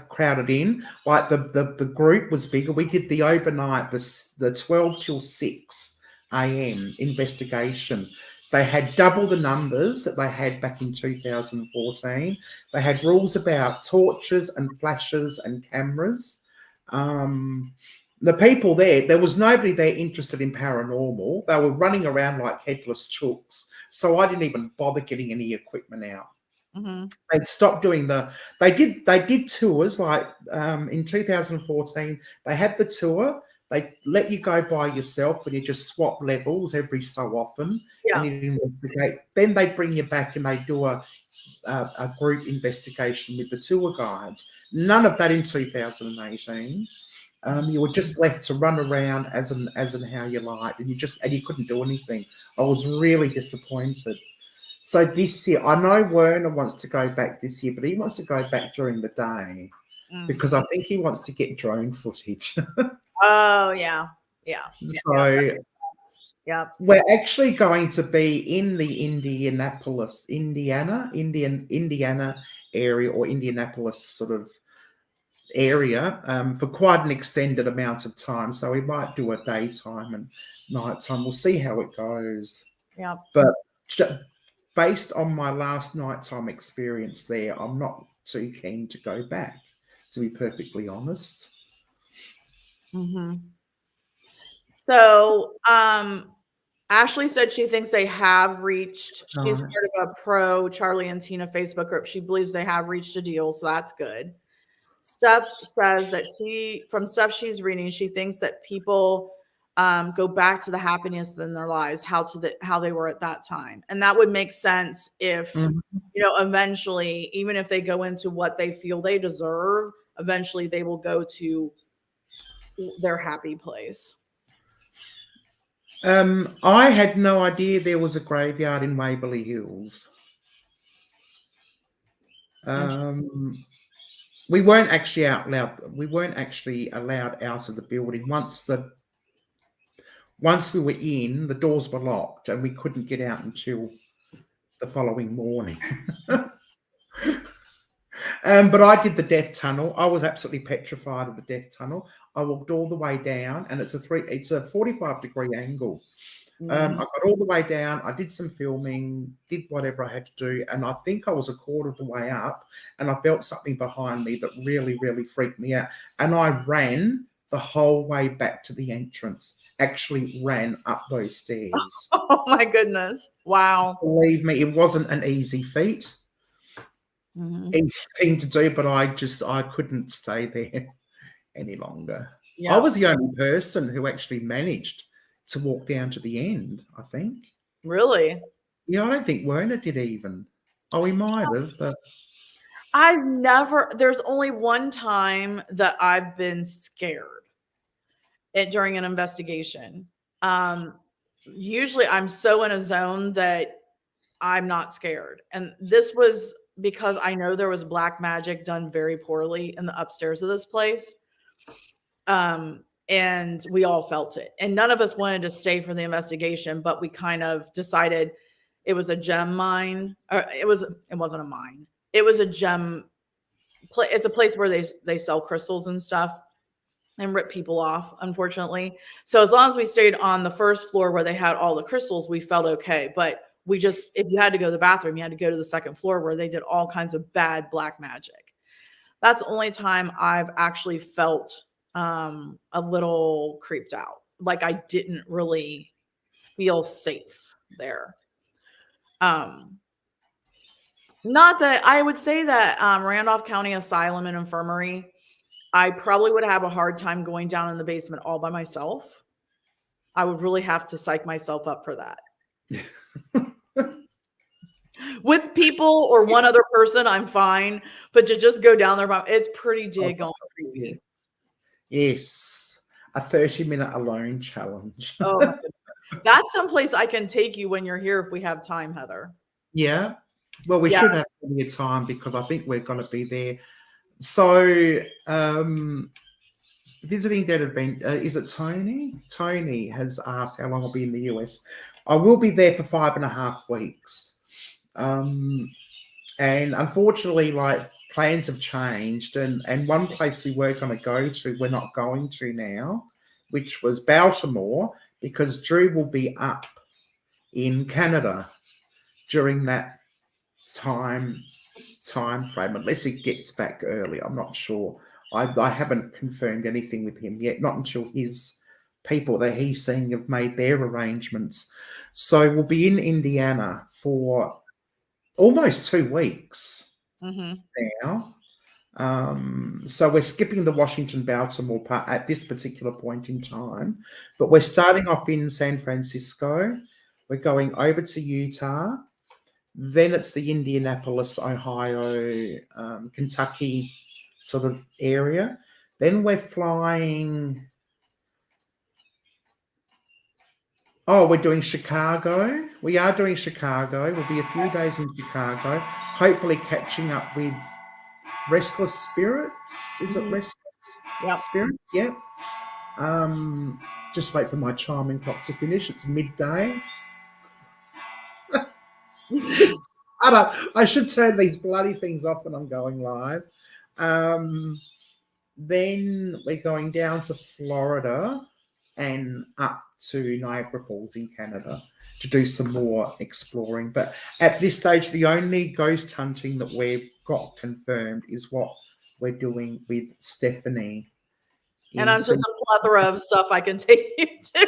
crowded in. Like the group was bigger. We did the overnight, the 12 till 6 a.m. investigation. They had double the numbers that they had back in 2014. They had rules about torches and flashes and cameras. The people there was nobody there interested in paranormal. They were running around like headless chooks. So I didn't even bother getting any equipment out. Mm-hmm. They'd stopped doing they did tours like in 2014. They had the tour. They let you go by yourself and you just swap levels every so often. Yeah. And you investigate. Then they bring you back and they do a group investigation with the tour guides. None of that in 2018. You were just left to run around as and how you liked, and you couldn't do anything. I was really disappointed. So this year, I know Werner wants to go back this year, but he wants to go back during the day because I think he wants to get drone footage. Oh yeah. So yeah. We're actually going to be in the Indiana area, or Indianapolis sort of area for quite an extended amount of time. So we might do a daytime and nighttime. We'll see how it goes. Yeah. But based on my last nighttime experience there, I'm not too keen to go back, to be perfectly honest. Mm-hmm. So, Ashley said she thinks they have reached, she's part of a pro Charlie and Tina Facebook group. She believes they have reached a deal, so that's good. Steph says that from stuff she's reading, she thinks that people go back to the happiness in their lives, how they were at that time. And that would make sense if, eventually, even if they go into what they feel they deserve, eventually they will go to their happy place. I had no idea there was a graveyard in Waverly Hills. We weren't actually allowed out of the building. Once we were in, the doors were locked and we couldn't get out until the following morning. But I did the death tunnel. I was absolutely petrified of the death tunnel. I walked all the way down, and it's a 45-degree angle. I got all the way down. I did some filming, did whatever I had to do, and I think I was a quarter of the way up, and I felt something behind me that really, really freaked me out. And I ran the whole way back to the entrance. Actually ran up those stairs. Oh my goodness! Wow. Believe me, it wasn't an easy feat. Easy thing to do, but I couldn't stay there any longer. Yeah. I was the only person who actually managed to walk down to the end, I think. Really? Yeah, I don't think Werner did even. Oh, he might have, but there's only one time that I've been scared during an investigation. Usually I'm so in a zone that I'm not scared. And this was because I know there was black magic done very poorly in the upstairs of this place. And we all felt it. And none of us wanted to stay for the investigation, but we kind of decided it was a gem mine. Or it wasn't a mine. It was a gem. It's a place where they sell crystals and stuff and rip people off, unfortunately. So as long as we stayed on the first floor where they had all the crystals, we felt okay. But if you had to go to the bathroom, you had to go to the second floor where they did all kinds of bad black magic. That's the only time I've actually felt a little creeped out. Like I didn't really feel safe there. Not that I would say that Randolph County Asylum and Infirmary, I probably would have a hard time going down in the basement all by myself. I would really have to psych myself up for that. With people or one other person, I'm fine. But to just go down there, it's pretty daggone creepy. Yes. A 30-minute alone challenge. Oh my goodness. That's someplace I can take you when you're here if we have time, Heather. Yeah. Well, we Yeah. should have plenty of time because I think we're going to be there. So, visiting dead event, is it Tony? Tony has asked how long I'll be in the US. I will be there for 5.5 weeks. And unfortunately, like, plans have changed. And one place we were going to go to, we're not going to now, which was Baltimore, because Drew will be up in Canada during that time frame, unless he gets back early. I'm not sure. I haven't confirmed anything with him yet, not until his people that he's seeing have made their arrangements. So we'll be in Indiana for almost 2 weeks now. So we're skipping the Washington Baltimore part at this particular point in time, but we're starting off in San Francisco. We're going over to Utah. Then it's the Indianapolis, Ohio, Kentucky sort of area. Then we're flying. Oh, we're doing Chicago. We are doing Chicago. We'll be a few days in Chicago, hopefully catching up with Restless Spirits. Is it Restless Spirits? Yep. Just wait for my chiming clock to finish. It's midday. I should turn these bloody things off when I'm going live. Then we're going down to Florida and up to Niagara Falls in Canada to do some more exploring. But at this stage, the only ghost hunting that we've got confirmed is what we're doing with Stephanie. And I'm just a plethora of stuff I can take you to.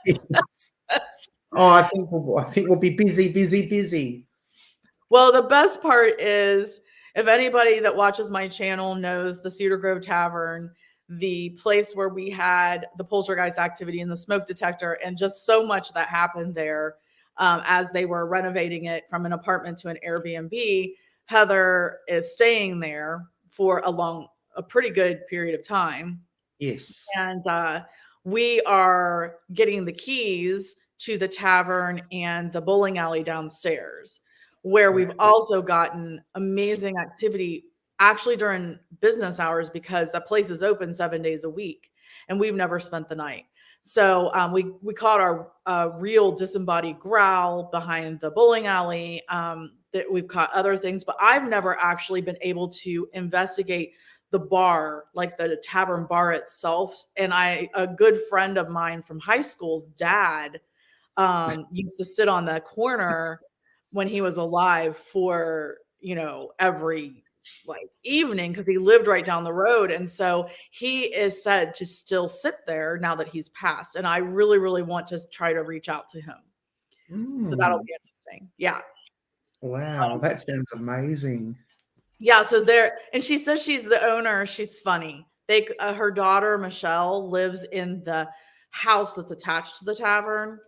Yes. Oh, I think we'll be busy. Well, the best part is, if anybody that watches my channel knows the Cedar Grove Tavern, the place where we had the poltergeist activity and the smoke detector, and just so much that happened there as they were renovating it from an apartment to an Airbnb. Heather is staying there for a pretty good period of time. Yes. And we are getting the keys to the tavern and the bowling alley downstairs, where we've also gotten amazing activity actually during business hours, because that place is open 7 days a week and we've never spent the night. So we caught our real disembodied growl behind the bowling alley. That we've caught other things, but I've never actually been able to investigate the bar, like the tavern bar itself. And a good friend of mine from high school's dad used to sit on the corner when he was alive for, every evening, because he lived right down the road. And so he is said to still sit there now that he's passed. And I really, really want to try to reach out to him. So that'll be interesting. Yeah. Wow, that sounds amazing. Yeah, so and she says she's the owner. She's funny. Her daughter Michelle lives in the house that's attached to the tavern,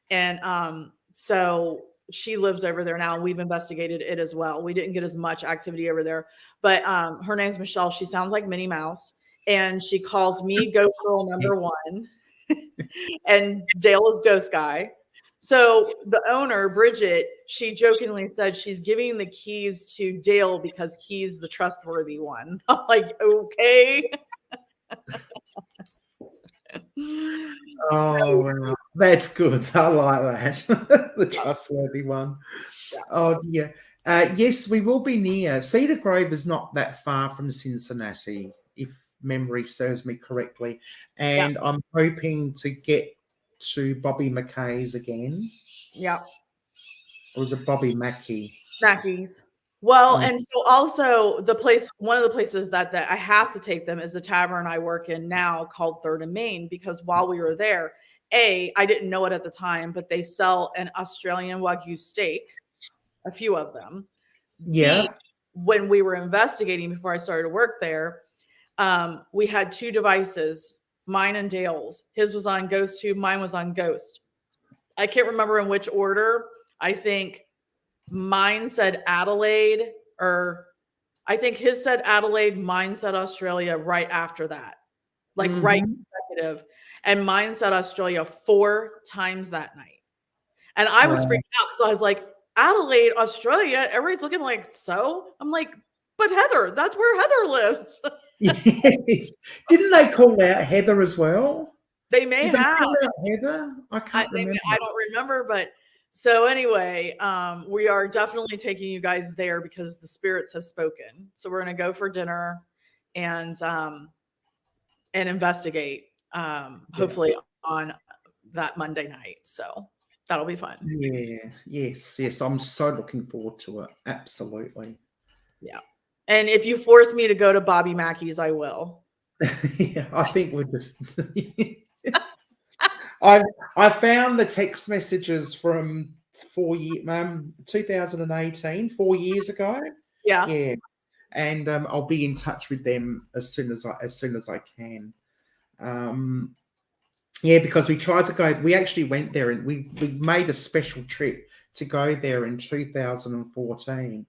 and so she lives over there now. We've investigated it as well. We didn't get as much activity over there, but her name's Michelle. She sounds like Minnie Mouse, and she calls me Ghost Girl number one, and Dale is Ghost Guy. So the owner, Bridget, she jokingly said she's giving the keys to Dale because he's the trustworthy one. I'm like, okay. Wow. That's good. I like that. The trustworthy one. Yeah. Oh, yeah. Yes, we will be near. Cedar Grove is not that far from Cincinnati, if memory serves me correctly. And I'm hoping to get to Bobby McKay's again. Yeah. Or was it Bobby Mackey? Mackey's. Well, and so also one of the places that I have to take them is the tavern I work in now called Third and Main, because while we were there, I didn't know it at the time, but they sell an Australian Wagyu steak, a few of them. Yeah. When we were investigating before I started to work there, we had 2 devices, mine and Dale's. His was on Ghost Tube, mine was on Ghost. I can't remember in which order. I think Mine said Adelaide, or I think his said Adelaide, mine said Australia right after that, like right consecutive. And mine said Australia 4 times that night. And I was freaking out because I was like, Adelaide, Australia, everybody's looking like, so? I'm like, but Heather, that's where Heather lives. Yes. Didn't they call out Heather as well? They may Did they have. call out Heather? I can't remember. I don't remember, but so anyway, we are definitely taking you guys there because the spirits have spoken. So we're going to go for dinner and investigate, hopefully on that Monday night. So that'll be fun. Yeah. Yes. I'm so looking forward to it. Absolutely. Yeah. And if you force me to go to Bobby Mackey's, I will. Yeah, I think we're just. I found the text messages from 2018, 4 years ago. Yeah. And I'll be in touch with them as soon as I can. Because we tried to go. We actually went there and we made a special trip to go there in 2014,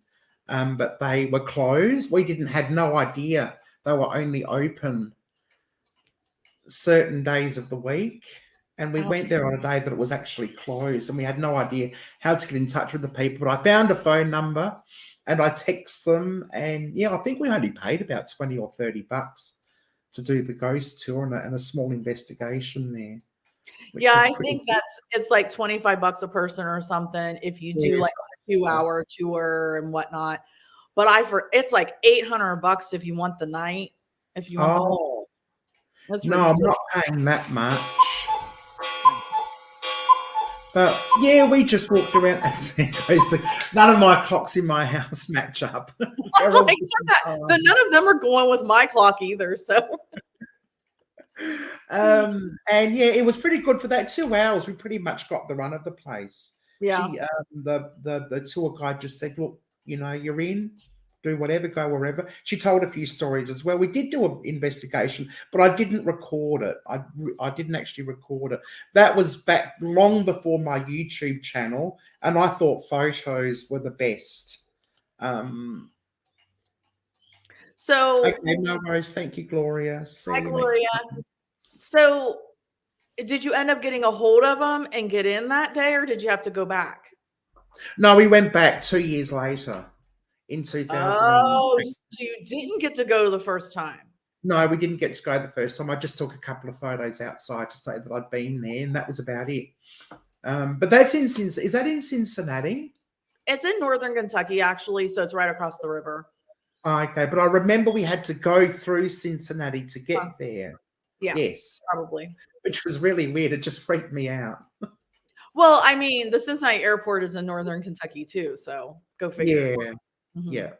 but they were closed. We had no idea they were only open certain days of the week. And we went there on a day that it was actually closed, and we had no idea how to get in touch with the people. But I found a phone number and I text them, and I think we only paid about $20 or $30 to do the ghost tour and a small investigation there. Yeah, I think it's like $25 a person or something if you do like a 2-hour tour and whatnot. But it's like $800 if you want the night. If you want the whole. No, I'm not paying that much. But we just walked around. None of my clocks in my house match up. None of them are going with my clock either. So, and it was pretty good for that 2 hours. We pretty much got the run of the place. Yeah. The tour guide just said, "Look, you're in. Do whatever, go wherever." She told a few stories as well. We did do an investigation, but I didn't record it. I didn't actually record it. That was back long before my YouTube channel, and I thought photos were the best. So okay, no worries. Thank you, Gloria. Hi, Gloria. So did you end up getting a hold of them and get in that day, or did you have to go back? No, we went back 2 years later. In 2000. Oh, so you didn't get to go the first time? No, we didn't get to go the first time. I just took a couple of photos outside to say that I'd been there, and that was about it. But that's in Cincinnati. Is that in Cincinnati? It's in northern Kentucky, actually, so it's right across the river. Okay, but I remember we had to go through Cincinnati to get there. Yeah, yes, probably. Which was really weird. It just freaked me out. Well, I mean, the Cincinnati airport is in northern Kentucky too, so go figure. Yeah.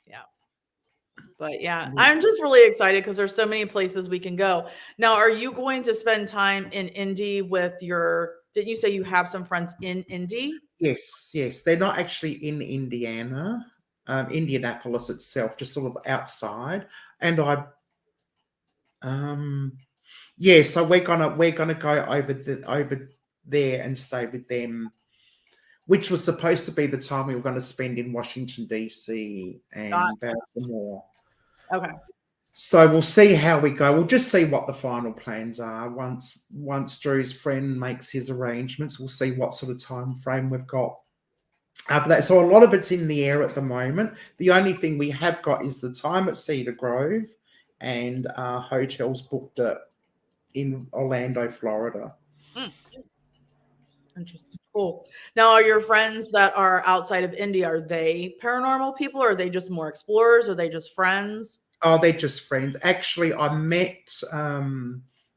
Yeah. But I'm just really excited because there's so many places we can go. Now, are you going to spend time in Indy with didn't you say you have some friends in Indy? Yes. They're not actually in Indiana, Indianapolis itself, just sort of outside. And so we're gonna go over there and stay with them, which was supposed to be the time we were going to spend in Washington, D.C. and Baltimore. Okay. So we'll see how we go. We'll just see what the final plans are. Once Drew's friend makes his arrangements, we'll see what sort of time frame we've got after that. So a lot of it's in the air at the moment. The only thing we have got is the time at Cedar Grove and hotels booked in Orlando, Florida. Interesting. Cool. Now, are your friends that are outside of India, are they paranormal people, or are they just more explorers, or are they just friends? Oh, they're just friends. Actually, I met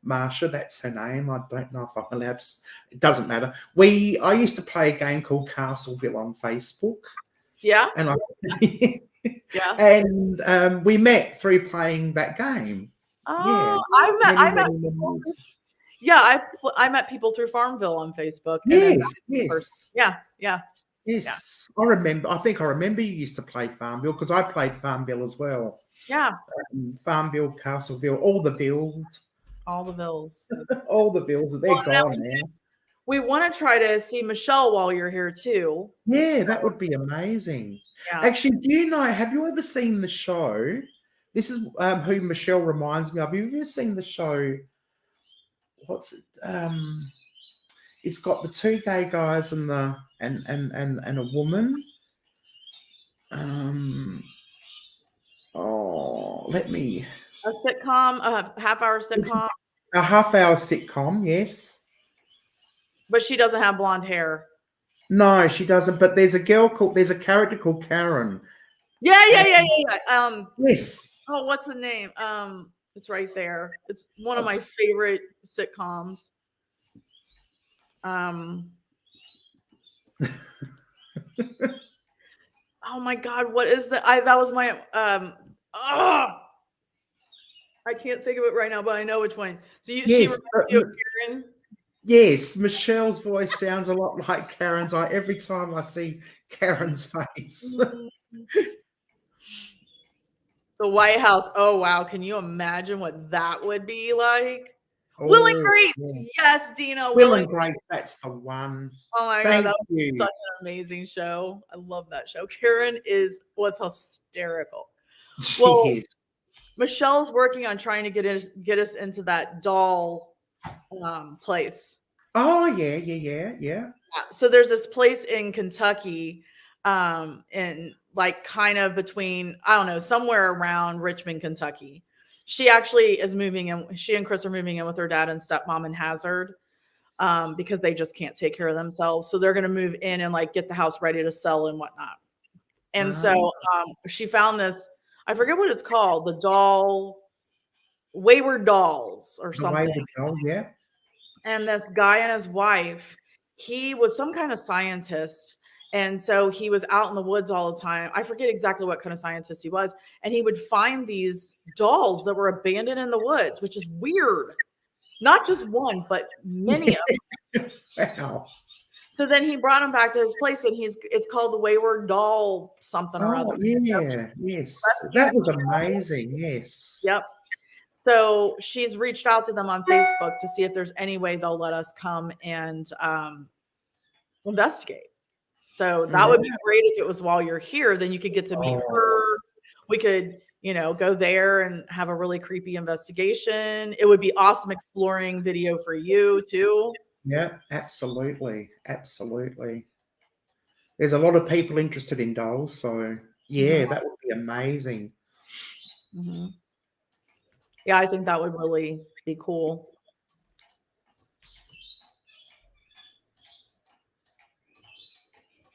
Marsha, that's her name. I don't know if I'm allowed to. It doesn't matter. I used to play a game called Castleville on Facebook. Yeah. And and we met through playing that game. Oh, yeah. I met people through Farmville on Facebook. Yes. Yeah. Yes. I remember. I think I remember you used to play Farmville because I played Farmville as well. Yeah. Farmville, Castleville, all the bills. All the bills. All the bills. They're gone now. we want to try to see Michelle while you're here too. Yeah, that would be amazing. Yeah. Actually, do you know, have you ever seen the show? This is who Michelle reminds me of. Have you ever seen the show? What's it? It's got the two gay guys and and a woman. Let me. A sitcom, a half-hour sitcom. A half-hour sitcom, yes. But she doesn't have blonde hair. No, she doesn't. But there's a character called Karen. Yeah. Yes. Oh, what's the name? It's right there. It's one of my favorite sitcoms. Oh my God, what is that? That was my I can't think of it right now, but I know which one. So she reminds you of Karen? Yes, Michelle's voice sounds a lot like Karen's. Every time I see Karen's face. The White House. Oh wow, can you imagine what that would be like? Will and Grace. Yeah. Yes, Dina. Will and Grace, that's the one. Oh my God, that was such an amazing show. I love that show. Karen was hysterical. Well, Michelle's working on trying to get us into that doll place. Oh yeah. So there's this place in Kentucky, in like kind of between, I don't know, somewhere around Richmond, Kentucky. She actually is moving in. She and Chris are moving in with her dad and stepmom in Hazard, because they just can't take care of themselves. So they're going to move in and like get the house ready to sell and whatnot. And so she found this, I forget what it's called, the doll, Wayward Dolls or something. Wayward Doll, yeah. And this guy and his wife, he was some kind of scientist. And so he was out in the woods all the time. I forget exactly what kind of scientist he was. And he would find these dolls that were abandoned in the woods, which is weird. Not just one, but many of them. Wow. So then he brought him back to his place, and it's called the Wayward Doll something or other. Yeah, yes. That was amazing, yes. Yep. So she's reached out to them on Facebook to see if there's any way they'll let us come and investigate. So that would be great if it was while you're here. Then you could get to meet her. We could, go there and have a really creepy investigation. It would be awesome exploring video for you too. Yeah, absolutely. There's a lot of people interested in dolls, so yeah, that would be amazing. Mm-hmm. Yeah, I think that would really be cool.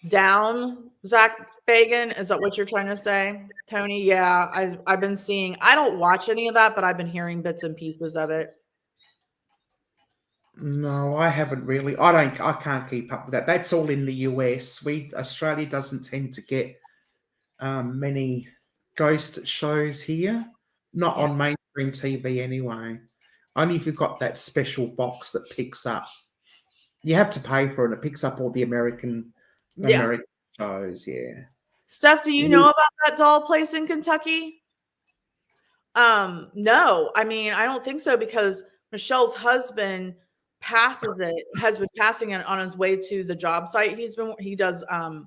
Down, Zach Fagan, is that what you're trying to say, Tony? Yeah, I've been seeing. I don't watch any of that, but I've been hearing bits and pieces of it. No, I haven't really. I can't keep up with that. That's all in the US. Australia doesn't tend to get many ghost shows here. Not on mainstream TV anyway. Only if you've got that special box that picks up. You have to pay for it. It picks up all the American shows. Yeah. Steph, do you know about that doll place in Kentucky? No, I mean, I don't think so, because Michelle's husband has been passing it on his way to the job site. He does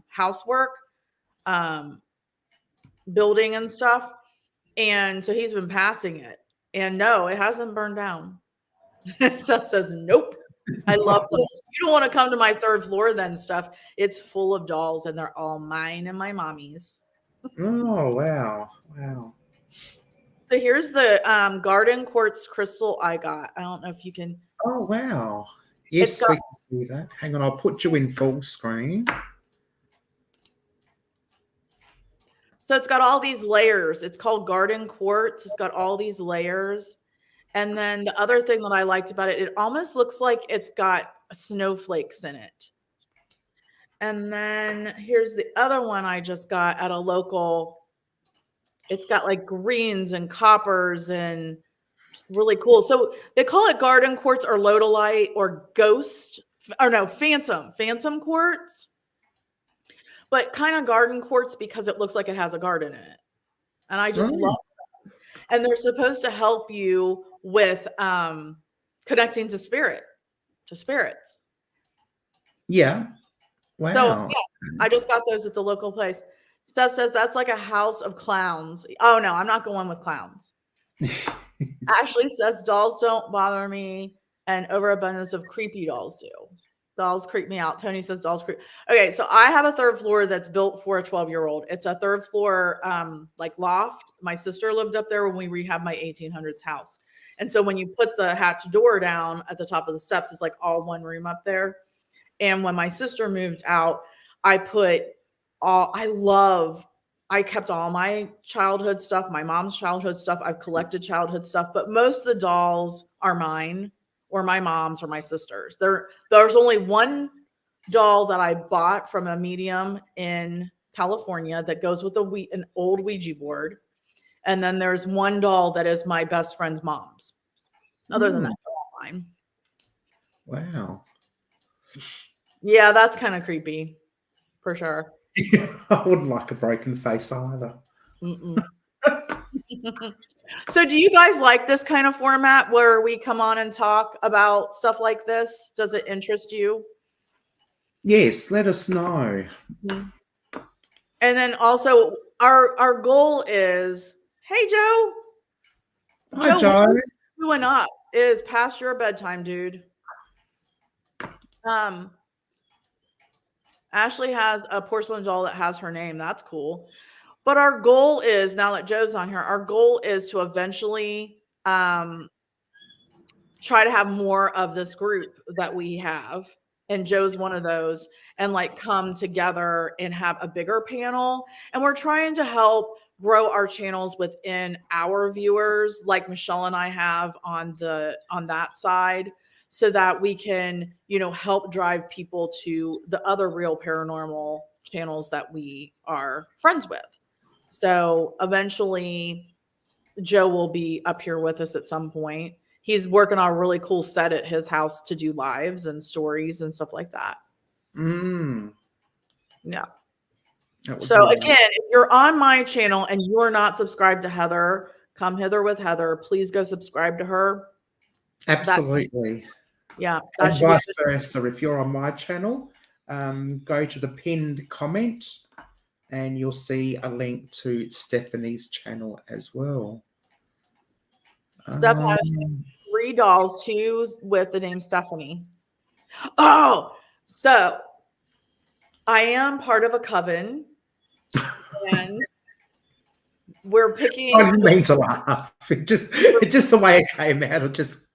housework, building and stuff. And so he's been passing it. And no, it hasn't burned down. Stuff says, nope. I love dolls. You don't want to come to my third floor then, Stuff. It's full of dolls, and they're all mine and my mommy's. Oh, wow. So here's the garden quartz crystal I got. I don't know if you can. Oh, wow. Yes, we can see that. Hang on, I'll put you in full screen. So it's got all these layers. It's called garden quartz. It's got all these layers. And then the other thing that I liked about it, it almost looks like it's got snowflakes in it. And then here's the other one I just got at a local. It's got like greens and coppers and just really cool. So they call it garden quartz or lodolite or phantom quartz. But kind of garden quartz because it looks like it has a garden in it. And I just love them. And they're supposed to help you with connecting to spirits. Yeah. So Wow. yeah, I just got those at the local place. Steph says that's like a house of clowns. Oh no, I'm not going with clowns. Ashley says dolls don't bother me, and overabundance of creepy dolls do. Dolls creep me out. Tony says dolls creep. Okay, so I have a third floor that's built for a 12-year-old. It's a third floor like loft. My sister lived up there when we rehabbed my 1800s house. And so when you put the hatch door down at the top of the steps, it's like all one room up there. And when my sister moved out, I kept all my childhood stuff, my mom's childhood stuff. I've collected childhood stuff, but most of the dolls are mine or my mom's or my sister's. There's only one doll that I bought from a medium in California that goes with an old Ouija board. And then there's one doll that is my best friend's mom's. Other than that, they're all mine. Wow. Yeah, that's kind of creepy for sure. I wouldn't like a broken face either. So do you guys like this kind of format where we come on and talk about stuff like this? Does it interest you? Yes, let us know. And then also our goal is, hey Joe. Hi Joe. What's doing up is past your bedtime, dude. Ashley has a porcelain doll that has her name. That's cool. But our goal is, now that Joe's on here, our goal is to eventually try to have more of this group that we have. And Joe's one of those, and like come together and have a bigger panel. And we're trying to help grow our channels within our viewers, like Michelle and I have on that side, so that we can, help drive people to the other real paranormal channels that we are friends with. So eventually Joe will be up here with us at some point. He's working on a really cool set at his house to do lives and stories and stuff like that. Yeah. So again, if you're on my channel and you're not subscribed to Heather, come hither with Heather. Please go subscribe to her. Absolutely. Yeah. And vice versa. If you're on my channel, go to the pinned comment and you'll see a link to Stephanie's channel as well. Steph has 3 dolls, 2 with the name Stephanie. Oh, so I am part of a coven, and we're picking. I didn't mean to laugh. It just the way it came out. It just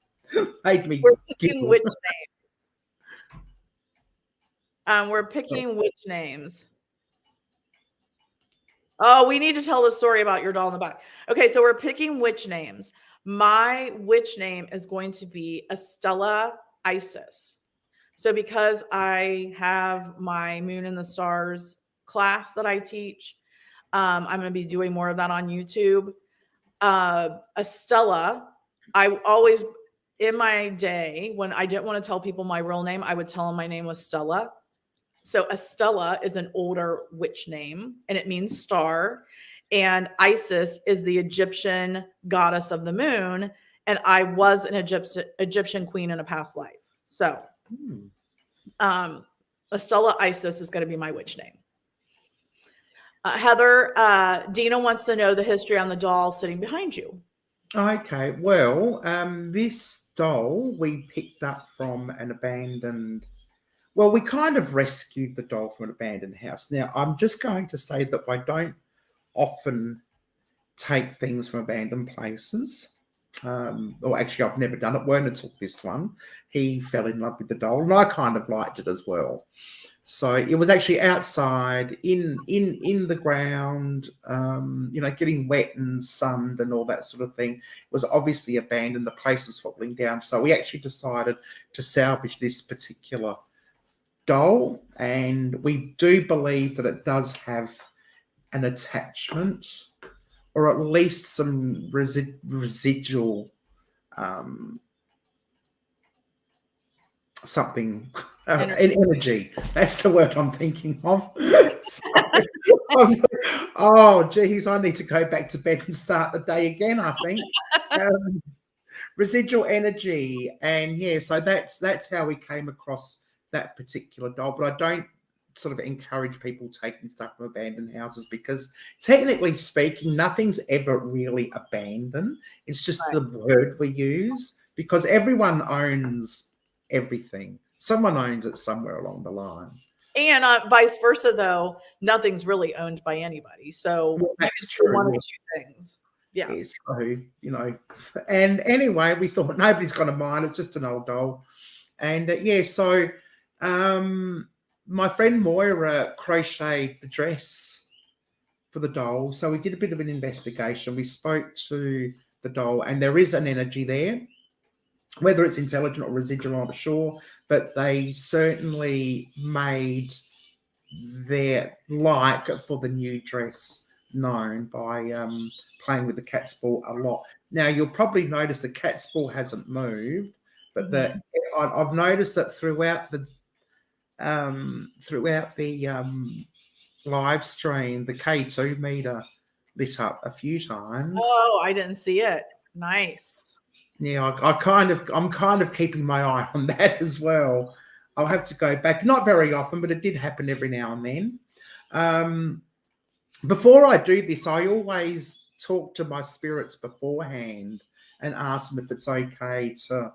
made me. We're picking witch names. We're picking witch names. Oh, we need to tell the story about your doll in the back. Okay, so we're picking witch names. My witch name is going to be Estella Isis. So because I have my Moon in the Stars class that I teach, I'm going to be doing more of that on YouTube. Estella, I always, in my day, when I didn't want to tell people my real name, I would tell them my name was Stella. So Estella is an older witch name, and it means star. And Isis is the Egyptian goddess of the moon. And I was an Egyptian queen in a past life. So Estella Isis is going to be my witch name. Heather, Dina wants to know the history on the doll sitting behind you. Okay, well, this doll we picked up from an abandoned. Well, we kind of rescued the doll from an abandoned house. Now, I'm just going to say that I don't often take things from abandoned places. Or actually, I've never done it. Werner took this one. He fell in love with the doll, and I kind of liked it as well. So it was actually outside in the ground, getting wet and sunned and all that sort of thing. It was obviously abandoned. The place was falling down. So we actually decided to salvage this particular doll, and we do believe that it does have an attachment, or at least some residual something, energy. That's the word I'm thinking of. Oh, geez, I need to go back to bed and start the day again, I think. Residual energy. And yeah, so that's how we came across that particular doll, but I don't sort of encourage people taking stuff from abandoned houses because technically speaking, nothing's ever really abandoned. It's just Right. the word we use because everyone owns everything. Someone owns it somewhere along the line. And vice versa, though, nothing's really owned by anybody. So Well, you that's can do true. one of Yeah. two things. Yeah. So, you know, and anyway, we thought nobody's going to mind. It's just an old doll. And yeah, so my friend Moira crocheted the dress for the doll. So we did a bit of an investigation. We spoke to the doll, and there is an energy there. Whether it's intelligent or residual, I'm not sure, but they certainly made their like for the new dress known by playing with the cat's ball a lot. Now, you'll probably notice the cat's ball hasn't moved, but I've noticed that throughout the live stream, the K2 meter lit up a few times. Oh, I didn't see it. Nice. Yeah, I'm kind of keeping my eye on that as well. I'll have to go back, not very often, but it did happen every now and then. Before I do this, I always talk to my spirits beforehand and ask them if it's okay to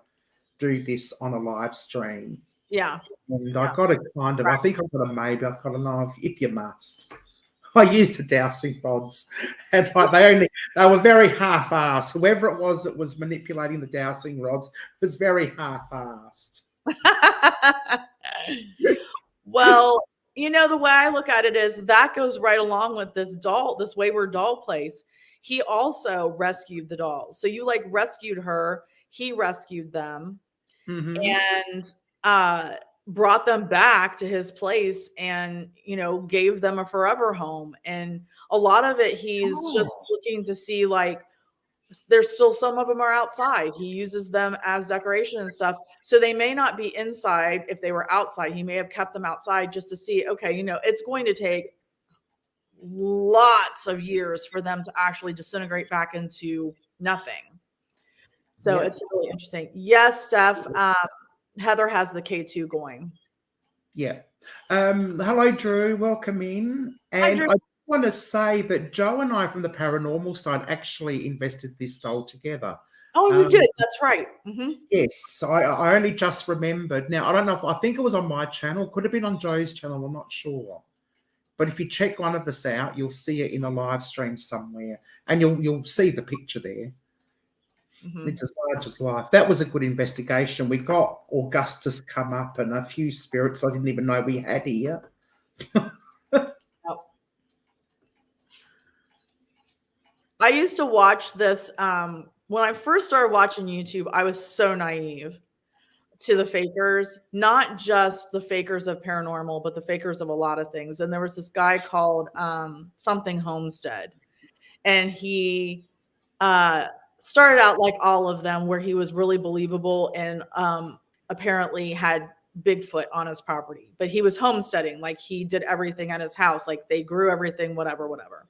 do this on a live stream. Yeah. And I got a kind of, I think I've got a maybe, I've got a no if you must. I used the dowsing rods, and like they were very half-assed. Whoever it was that was manipulating the dowsing rods was very half-assed. Well, you know, the way I look at it is that goes right along with this doll, this Wayward Doll Place. He also rescued the dolls. So you like rescued her, he rescued them, and brought them back to his place and, you know, gave them a forever home. And a lot of it, he's just looking to see, like, there's still some of them are outside. He uses them as decoration and stuff. So they may not be inside. If they were outside, he may have kept them outside just to see, okay, you know, it's going to take lots of years for them to actually disintegrate back into nothing. So it's really interesting. Yes, Steph, Heather has the K2 going. Yeah. Hello, Drew. Welcome in. And Hi, Drew. I want to say that Joe and I from the paranormal side actually invested this doll together. Oh, you did. That's right. Yes. I only just remembered. Now, I don't know I think it was on my channel. Could have been on Joe's channel. I'm not sure. But if you check one of us out, you'll see it in a live stream somewhere. And you'll see the picture there. It's as large as life. That was a good investigation. We got Augustus come up and a few spirits I didn't even know we had here. I used to watch this when I first started watching YouTube. I was so naive to the fakers, not just the fakers of paranormal, but the fakers of a lot of things. And there was this guy called something Homestead, and he started out like all of them, where he was really believable and apparently had Bigfoot on his property, but he was homesteading. Like, he did everything at his house. Like, they grew everything, whatever.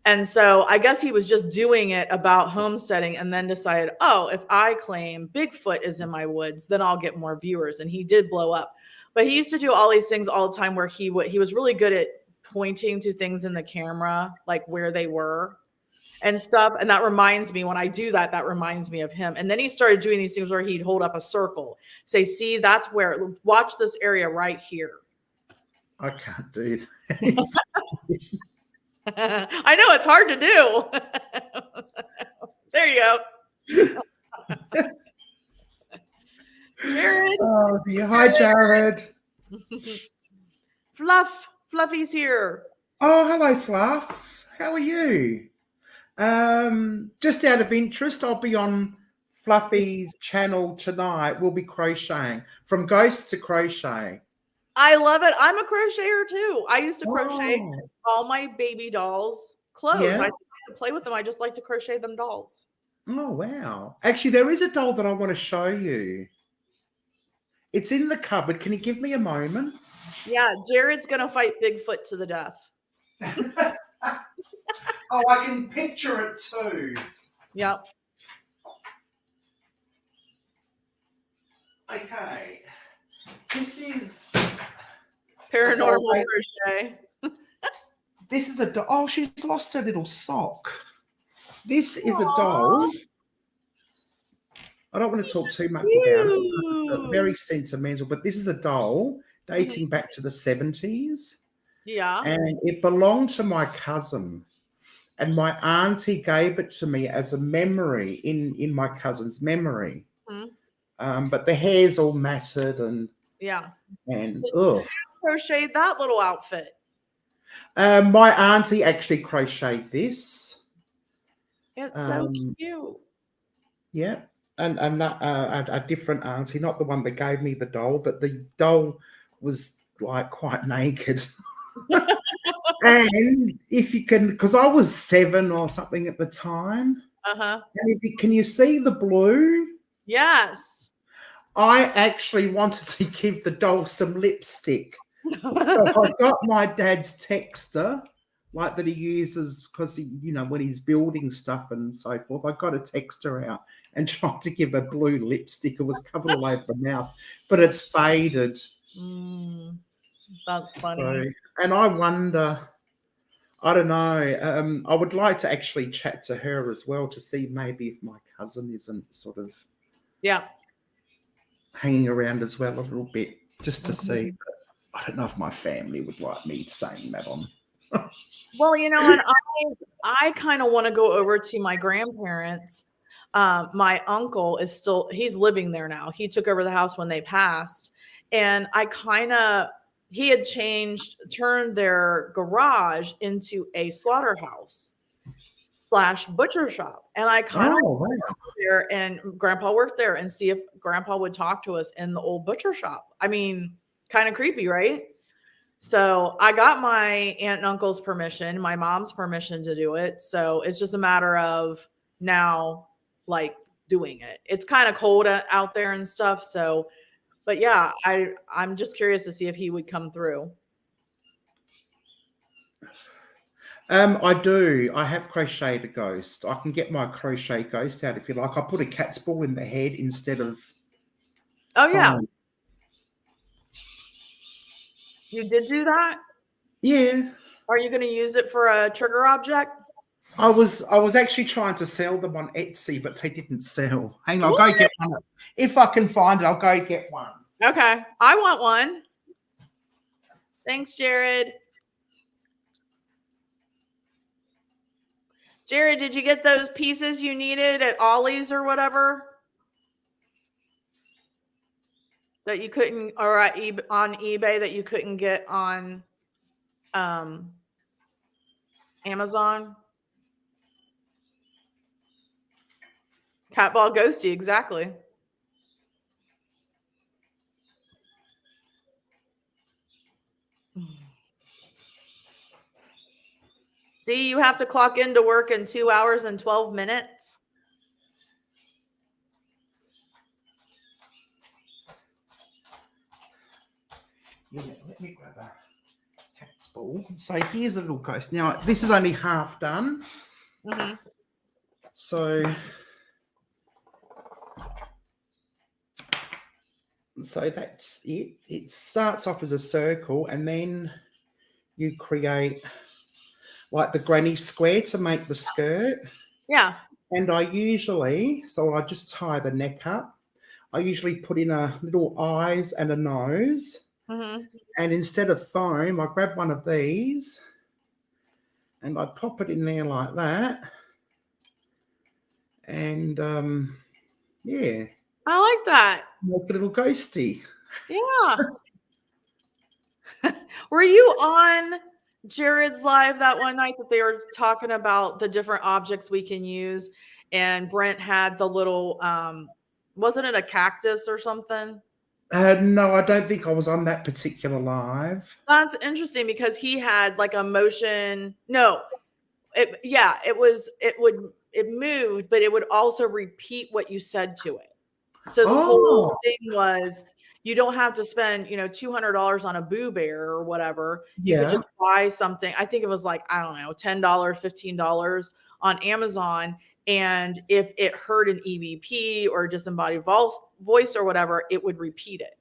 And so I guess he was just doing it about homesteading, and then decided, oh, if I claim Bigfoot is in my woods, then I'll get more viewers. And he did blow up. But he used to do all these things all the time where he was really good at pointing to things in the camera, like where they were and stuff. And that reminds me, when I do that, that reminds me of him. And then he started doing these things where he'd hold up a circle, say, see, that's where, watch this area right here. I can't do that. I know it's hard to do. There you go. Jared. Oh, yeah. Hi, Jared. Fluffy's here. Oh, hello, Fluff. How are you? Just out of interest, I'll be on Fluffy's channel tonight. We'll be crocheting from ghost to crochet. I love it. I'm a crocheter too. I used to crochet all my baby dolls' clothes. Yeah. I like to play with them. I just like to crochet them dolls. Oh, wow. Actually, there is a doll that I want to show you. It's in the cupboard. Can you give me a moment? Yeah, Jared's going to fight Bigfoot to the death. Oh, I can picture it too. Yep. Okay. This is Paranormal Oh, crochet. this is a doll. Oh, she's lost her little sock. This is a Aw, doll. I don't want to talk too much about it. It's very sentimental, but this is a doll dating back to the 70s. Yeah. And it belonged to my cousin. And my auntie gave it to me as a memory in my cousin's memory. But the hair's all matted and Yeah. ugh. Crocheted that little outfit. My auntie actually crocheted this. It's so cute. Yeah. And a different auntie, not the one that gave me the doll, but the doll was like quite naked. And if you can, because I was 7 or something at the time. Uh-huh. And can you see the blue? Yes. I actually wanted to give the doll some lipstick. So I got my dad's texter, like that he uses because when he's building stuff and so forth. I got a texter out and tried to give her blue lipstick. It was covered all over the mouth, but it's faded. That's funny. So, and I wonder, I don't know. I would like to actually chat to her as well to see maybe if my cousin isn't sort of hanging around as well a little bit, just to see. But I don't know if my family would like me saying that on. Well, and I kind of want to go over to my grandparents. My uncle he's living there now. He took over the house when they passed. And he had turned their garage into a slaughterhouse / butcher shop. And I kind of went there, and Grandpa worked there, and see if Grandpa would talk to us in the old butcher shop. I mean, kind of creepy, right? So I got my aunt and uncle's permission, my mom's permission to do it. So it's just a matter of now, like, doing it. It's kind of cold out there and stuff. So, but yeah, I'm just curious to see if he would come through. I do. I have crocheted a ghost. I can get my crochet ghost out if you like. I put a cat's ball in the head instead of. Oh yeah. You did do that? Yeah. Are you going to use it for a trigger object? I was actually trying to sell them on Etsy, but they didn't sell. Hang on, I'll go get one. If I can find it, I'll go get one. Okay. I want one. Thanks, Jared. Jared, did you get those pieces you needed at Ollie's or whatever? That you couldn't, or on eBay that you couldn't get on Amazon? Catball Ghosty, exactly. See, you have to clock into work in 2 hours and 12 minutes. Yeah, let me grab a cat's ball. So here's a little ghost. Now, this is only half done. So that's it. It starts off as a circle, and then you create like the granny square to make the skirt. Yeah. And I just tie the neck up. I usually put in a little eyes and a nose. And instead of foam, I grab one of these and I pop it in there like that. And yeah. I like that. Make a little ghosty. Yeah. Were you on Jared's live that one night that they were talking about the different objects we can use? And Brent had the little, wasn't it a cactus or something? No, I don't think I was on that particular live. That's interesting because he had like a motion. No, it moved, but it would also repeat what you said to it. So the whole thing was, you don't have to spend, $200 on a Boo Bear or whatever. You could just buy something. I think it was like, I don't know, $10, $15 on Amazon. And if it heard an EVP or disembodied voice or whatever, it would repeat it.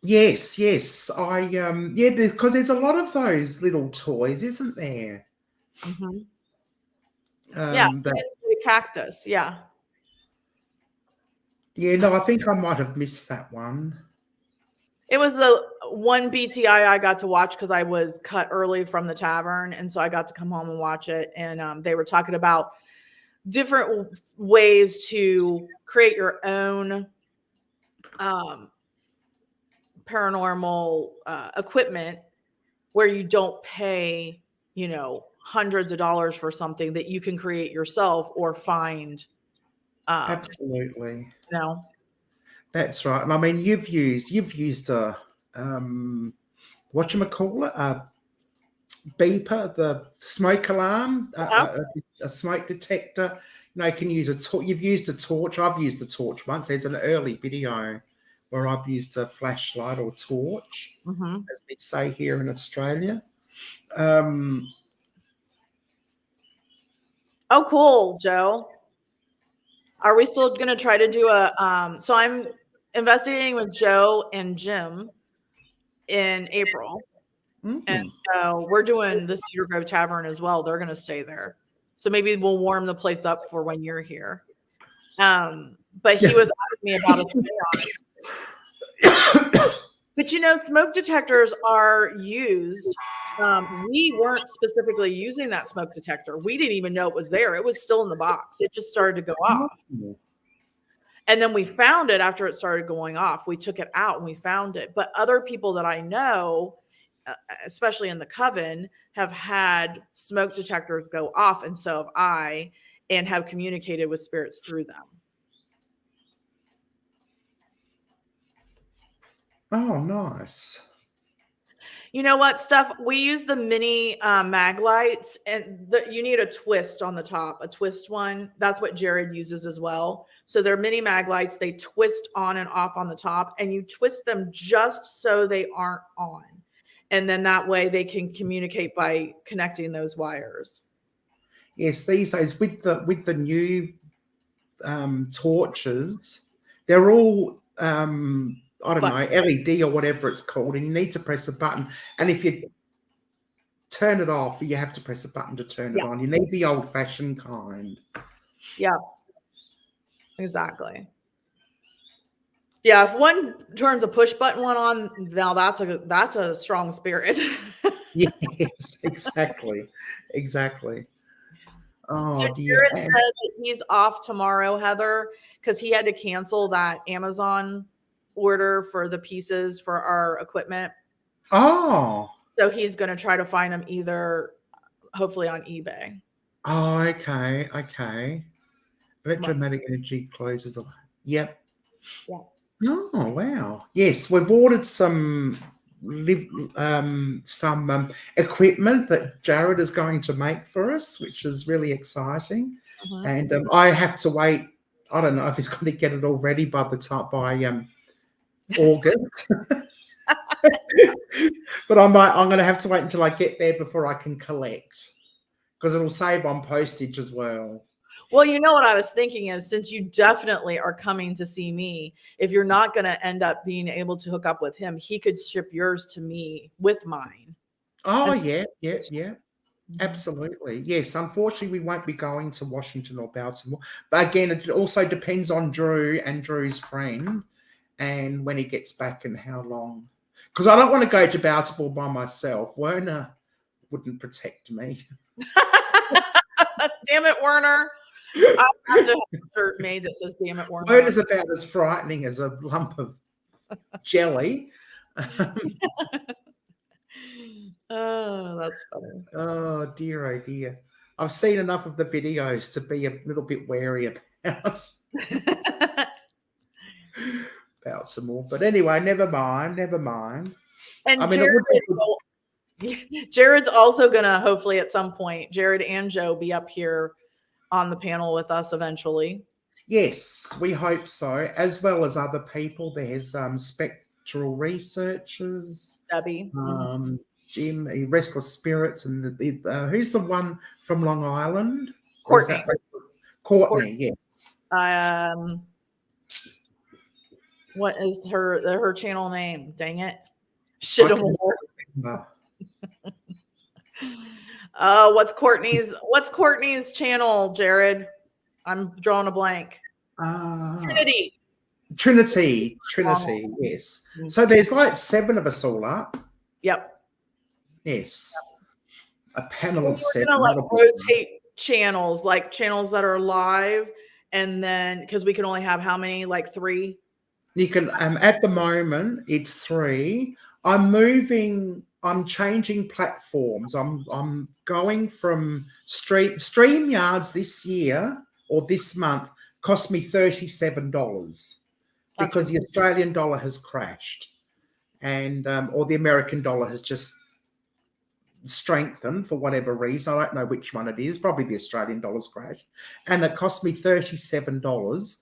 Yes, yes. Yeah, because there's a lot of those little toys, isn't there? Mhm. Yeah, That the cactus. Yeah. yeah, no, I think I might have missed that one. It was the one BTI I got to watch because I was cut early from the tavern, and so I got to come home and watch it. And they were talking about different ways to create your own um, paranormal equipment where you don't pay, hundreds of dollars for something that you can create yourself or find. Absolutely. You know, That's right. And I mean, you've used a whatchamacallit, a beeper, the smoke alarm, yeah. a smoke detector. You can use a torch. You've used a torch. I've used a torch once. There's an early video where I've used a flashlight or torch, Mhm. as they say here in Australia. Um, Oh, cool, Joe. Are we still going to try to do so I'm investigating with Joe and Jim in April. And so we're doing the Cedar Grove Tavern as well. They're going to stay there. So maybe we'll warm the place up for when you're here. But he was asking me about a seance. But smoke detectors are used. We weren't specifically using that smoke detector. We didn't even know it was there. It was still in the box. It just started to go off. And then we found it after it started going off. We took it out and we found it. But other people that I know, especially in the coven, have had smoke detectors go off. And so have I, and have communicated with spirits through them. Oh, nice. You know what, Steph? We use the mini mag lights, and you need a twist on the top, a twist one. That's what Jared uses as well. So they're mini mag lights. They twist on and off on the top, and you twist them just so they aren't on. And then that way they can communicate by connecting those wires. Yes, these days with the new torches, they're all I don't know, LED or whatever it's called, and you need to press a button. And if you turn it off, you have to press a button to turn it on. You need the old-fashioned kind. Yeah, exactly. Yeah, if one turns a push button one on, now that's a strong spirit. Yes, exactly. So Oh dear. Jared said that he's off tomorrow, Heather, because he had to cancel that Amazon order for the pieces for our equipment. Oh. So he's going to try to find them either, hopefully on eBay. Oh, okay. Electromagnetic energy closes. Yep. Yeah. Oh, wow. Yes, we've ordered some equipment that Jared is going to make for us, which is really exciting. Mm-hmm. And I have to wait. I don't know if he's going to get it all ready by August. But I'm going to have to wait until I get there before I can collect, because it'll save on postage as well. Well, you know what I was thinking is, since you definitely are coming to see me, if you're not going to end up being able to hook up with him, he could ship yours to me with mine. Oh, yeah. Absolutely. Yes. Unfortunately, we won't be going to Washington or Baltimore. But again, it also depends on Drew and Drew's friend and when he gets back and how long. Because I don't want to go to Baltimore by myself. Werner wouldn't protect me. Damn it, Werner. I have to have a shirt made that says "Damn it, Werner." Werner's about as frightening as a lump of jelly. Oh, that's funny. Oh dear. I've seen enough of the videos to be a little bit wary about Baltimore. But anyway, never mind. And I mean, Jared's also gonna, hopefully at some point, Jared and Joe, be up here on the panel with us eventually. Yes, we hope so, as well as other people. There's spectral researchers, Debbie, Jim, Restless Spirits, and who's the one from Long Island? Courtney. Courtney, yes. What is her channel name? Dang it. Should have more. What's Courtney's channel, Jared? I'm drawing a blank. Trinity, yes. So there's like 7 of us all up. Yep. Yes. A panel of 7. We're gonna rotate channels, like channels that are live, and then because we can only have how many? Like 3? You can at the moment it's 3. I'm changing platforms. I'm going from StreamYards this year or this month cost me $37 because the Australian dollar has crashed, and or the American dollar has just strengthened for whatever reason. I don't know which one it is. Probably the Australian dollar's crashed, and it cost me $37,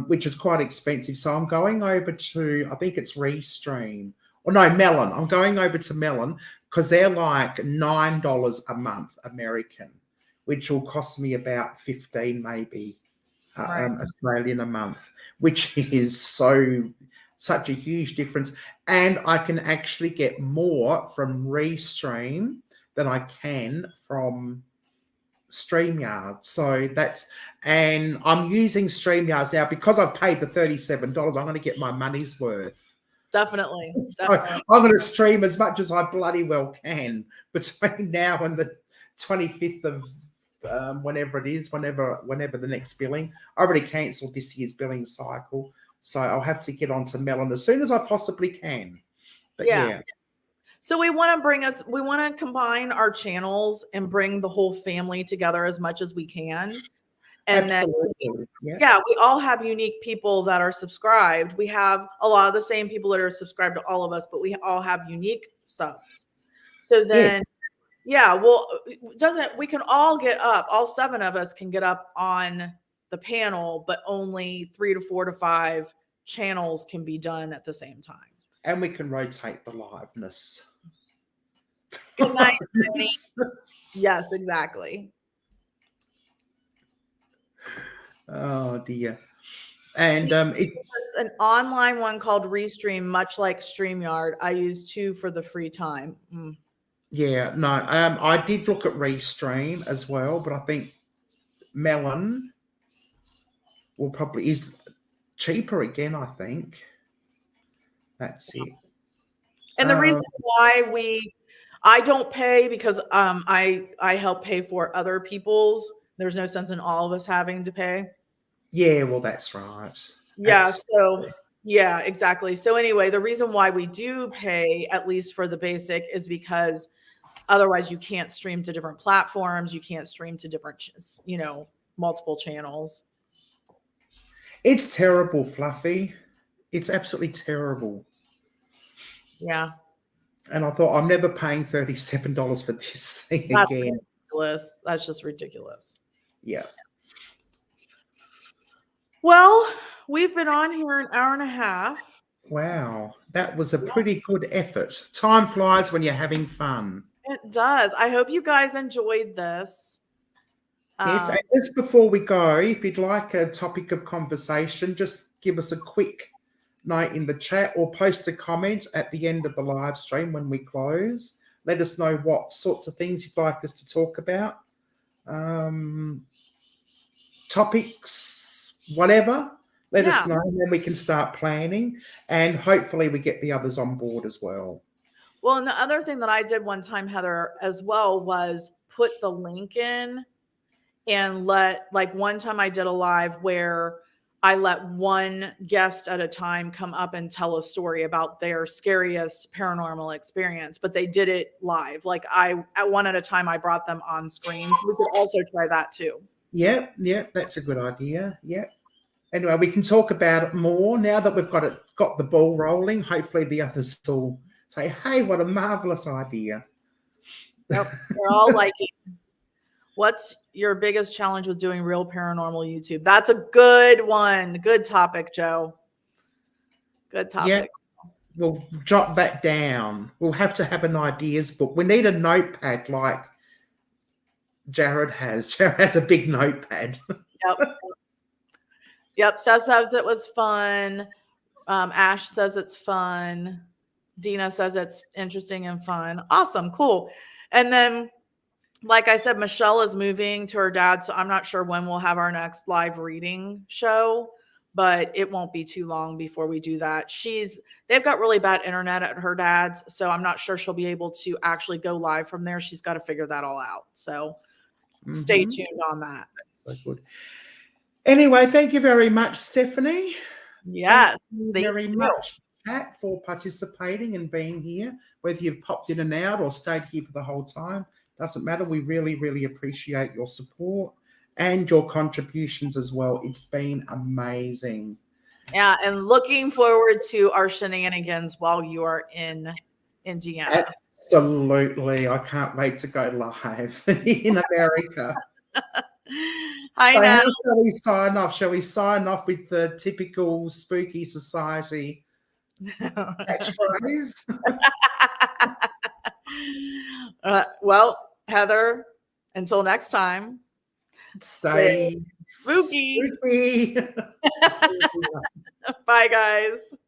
which is quite expensive. So I'm going over to, I think it's Restream. Or no, Melon. I'm going over to Melon because they're like $9 a month American, which will cost me about 15 maybe Australian a month, which is such a huge difference. And I can actually get more from Restream than I can from StreamYard. So and I'm using StreamYards now because I've paid the $37. I'm going to get my money's worth. Definitely. So I'm going to stream as much as I bloody well can between now and the 25th of whenever it is, whenever the next billing. I already cancelled this year's billing cycle, so I'll have to get onto Melon as soon as I possibly can. But yeah. So we want to combine our channels and bring the whole family together as much as we can. And Absolutely. then, we all have unique people that are subscribed. We have a lot of the same people that are subscribed to all of us, but we all have unique subs. So then, we can all get up. All 7 of us can get up on the panel, but only 3 to 4 to 5 channels can be done at the same time. And we can rotate the liveness. Good night, Tony. Yes, exactly. Oh dear. And it's an online one called Restream, much like StreamYard. I use 2 for the free time. Yeah, no, I did look at Restream as well, but I think Melon is cheaper again, I think. That's it. And the reason why I don't pay because I help pay for other people's. There's no sense in all of us having to pay. Yeah, well, that's right. Yeah. Absolutely. So yeah, exactly. So anyway, the reason why we do pay, at least for the basic, is because otherwise you can't stream to different platforms. You can't stream to different, multiple channels. It's terrible, Fluffy. It's absolutely terrible. Yeah. And I thought, I'm never paying $37 for this thing again. Ridiculous. That's just ridiculous. Yeah. Well, we've been on here an hour and a half. Wow. That was a pretty good effort. Time flies when you're having fun. It does. I hope you guys enjoyed this. Yes. And just before we go, if you'd like a topic of conversation, just give us a quick note in the chat or post a comment at the end of the live stream when we close. Let us know what sorts of things you'd like us to talk about. Topics, whatever. Let us know, and then we can start planning, and hopefully we get the others on board as well. Well, and the other thing that I did one time, Heather, as well, was put the link in and one time I did a live where I let one guest at a time come up and tell a story about their scariest paranormal experience, but they did it live. At one at a time, I brought them on screen. So we could also try that too. Yep, that's a good idea. Yep. Anyway, we can talk about it more now that we've got the ball rolling. Hopefully the others will say, hey, what a marvelous idea. Yep, we're all liking. What's your biggest challenge with doing real paranormal YouTube? That's a good one. Good topic, Joe. Good topic. Yeah, we'll jot that down. We'll have to have an ideas book. We need a notepad like Jared has. Jared has a big notepad. Yep. Steph says it was fun. Ash says it's fun. Dina says it's interesting and fun. Awesome, cool. And then, like I said, Michelle is moving to her dad, so I'm not sure when we'll have our next live reading show, but it won't be too long before we do that. They've got really bad internet at her dad's, so I'm not sure she'll be able to actually go live from there. She's got to figure that all out. So stay tuned on that. So good. Anyway, thank you very much, Stephanie. Yes, thank you very much, Kat, for participating and being here. Whether you've popped in and out or stayed here for the whole time, doesn't matter. We really, really appreciate your support and your contributions as well. It's been amazing. Yeah, and looking forward to our shenanigans while you are in Indiana. Absolutely. I can't wait to go live in America. I so know. How shall we sign off? Shall we sign off with the typical Spooky Society catchphrase? Well, Heather, until next time, stay spooky. spooky. Bye, guys.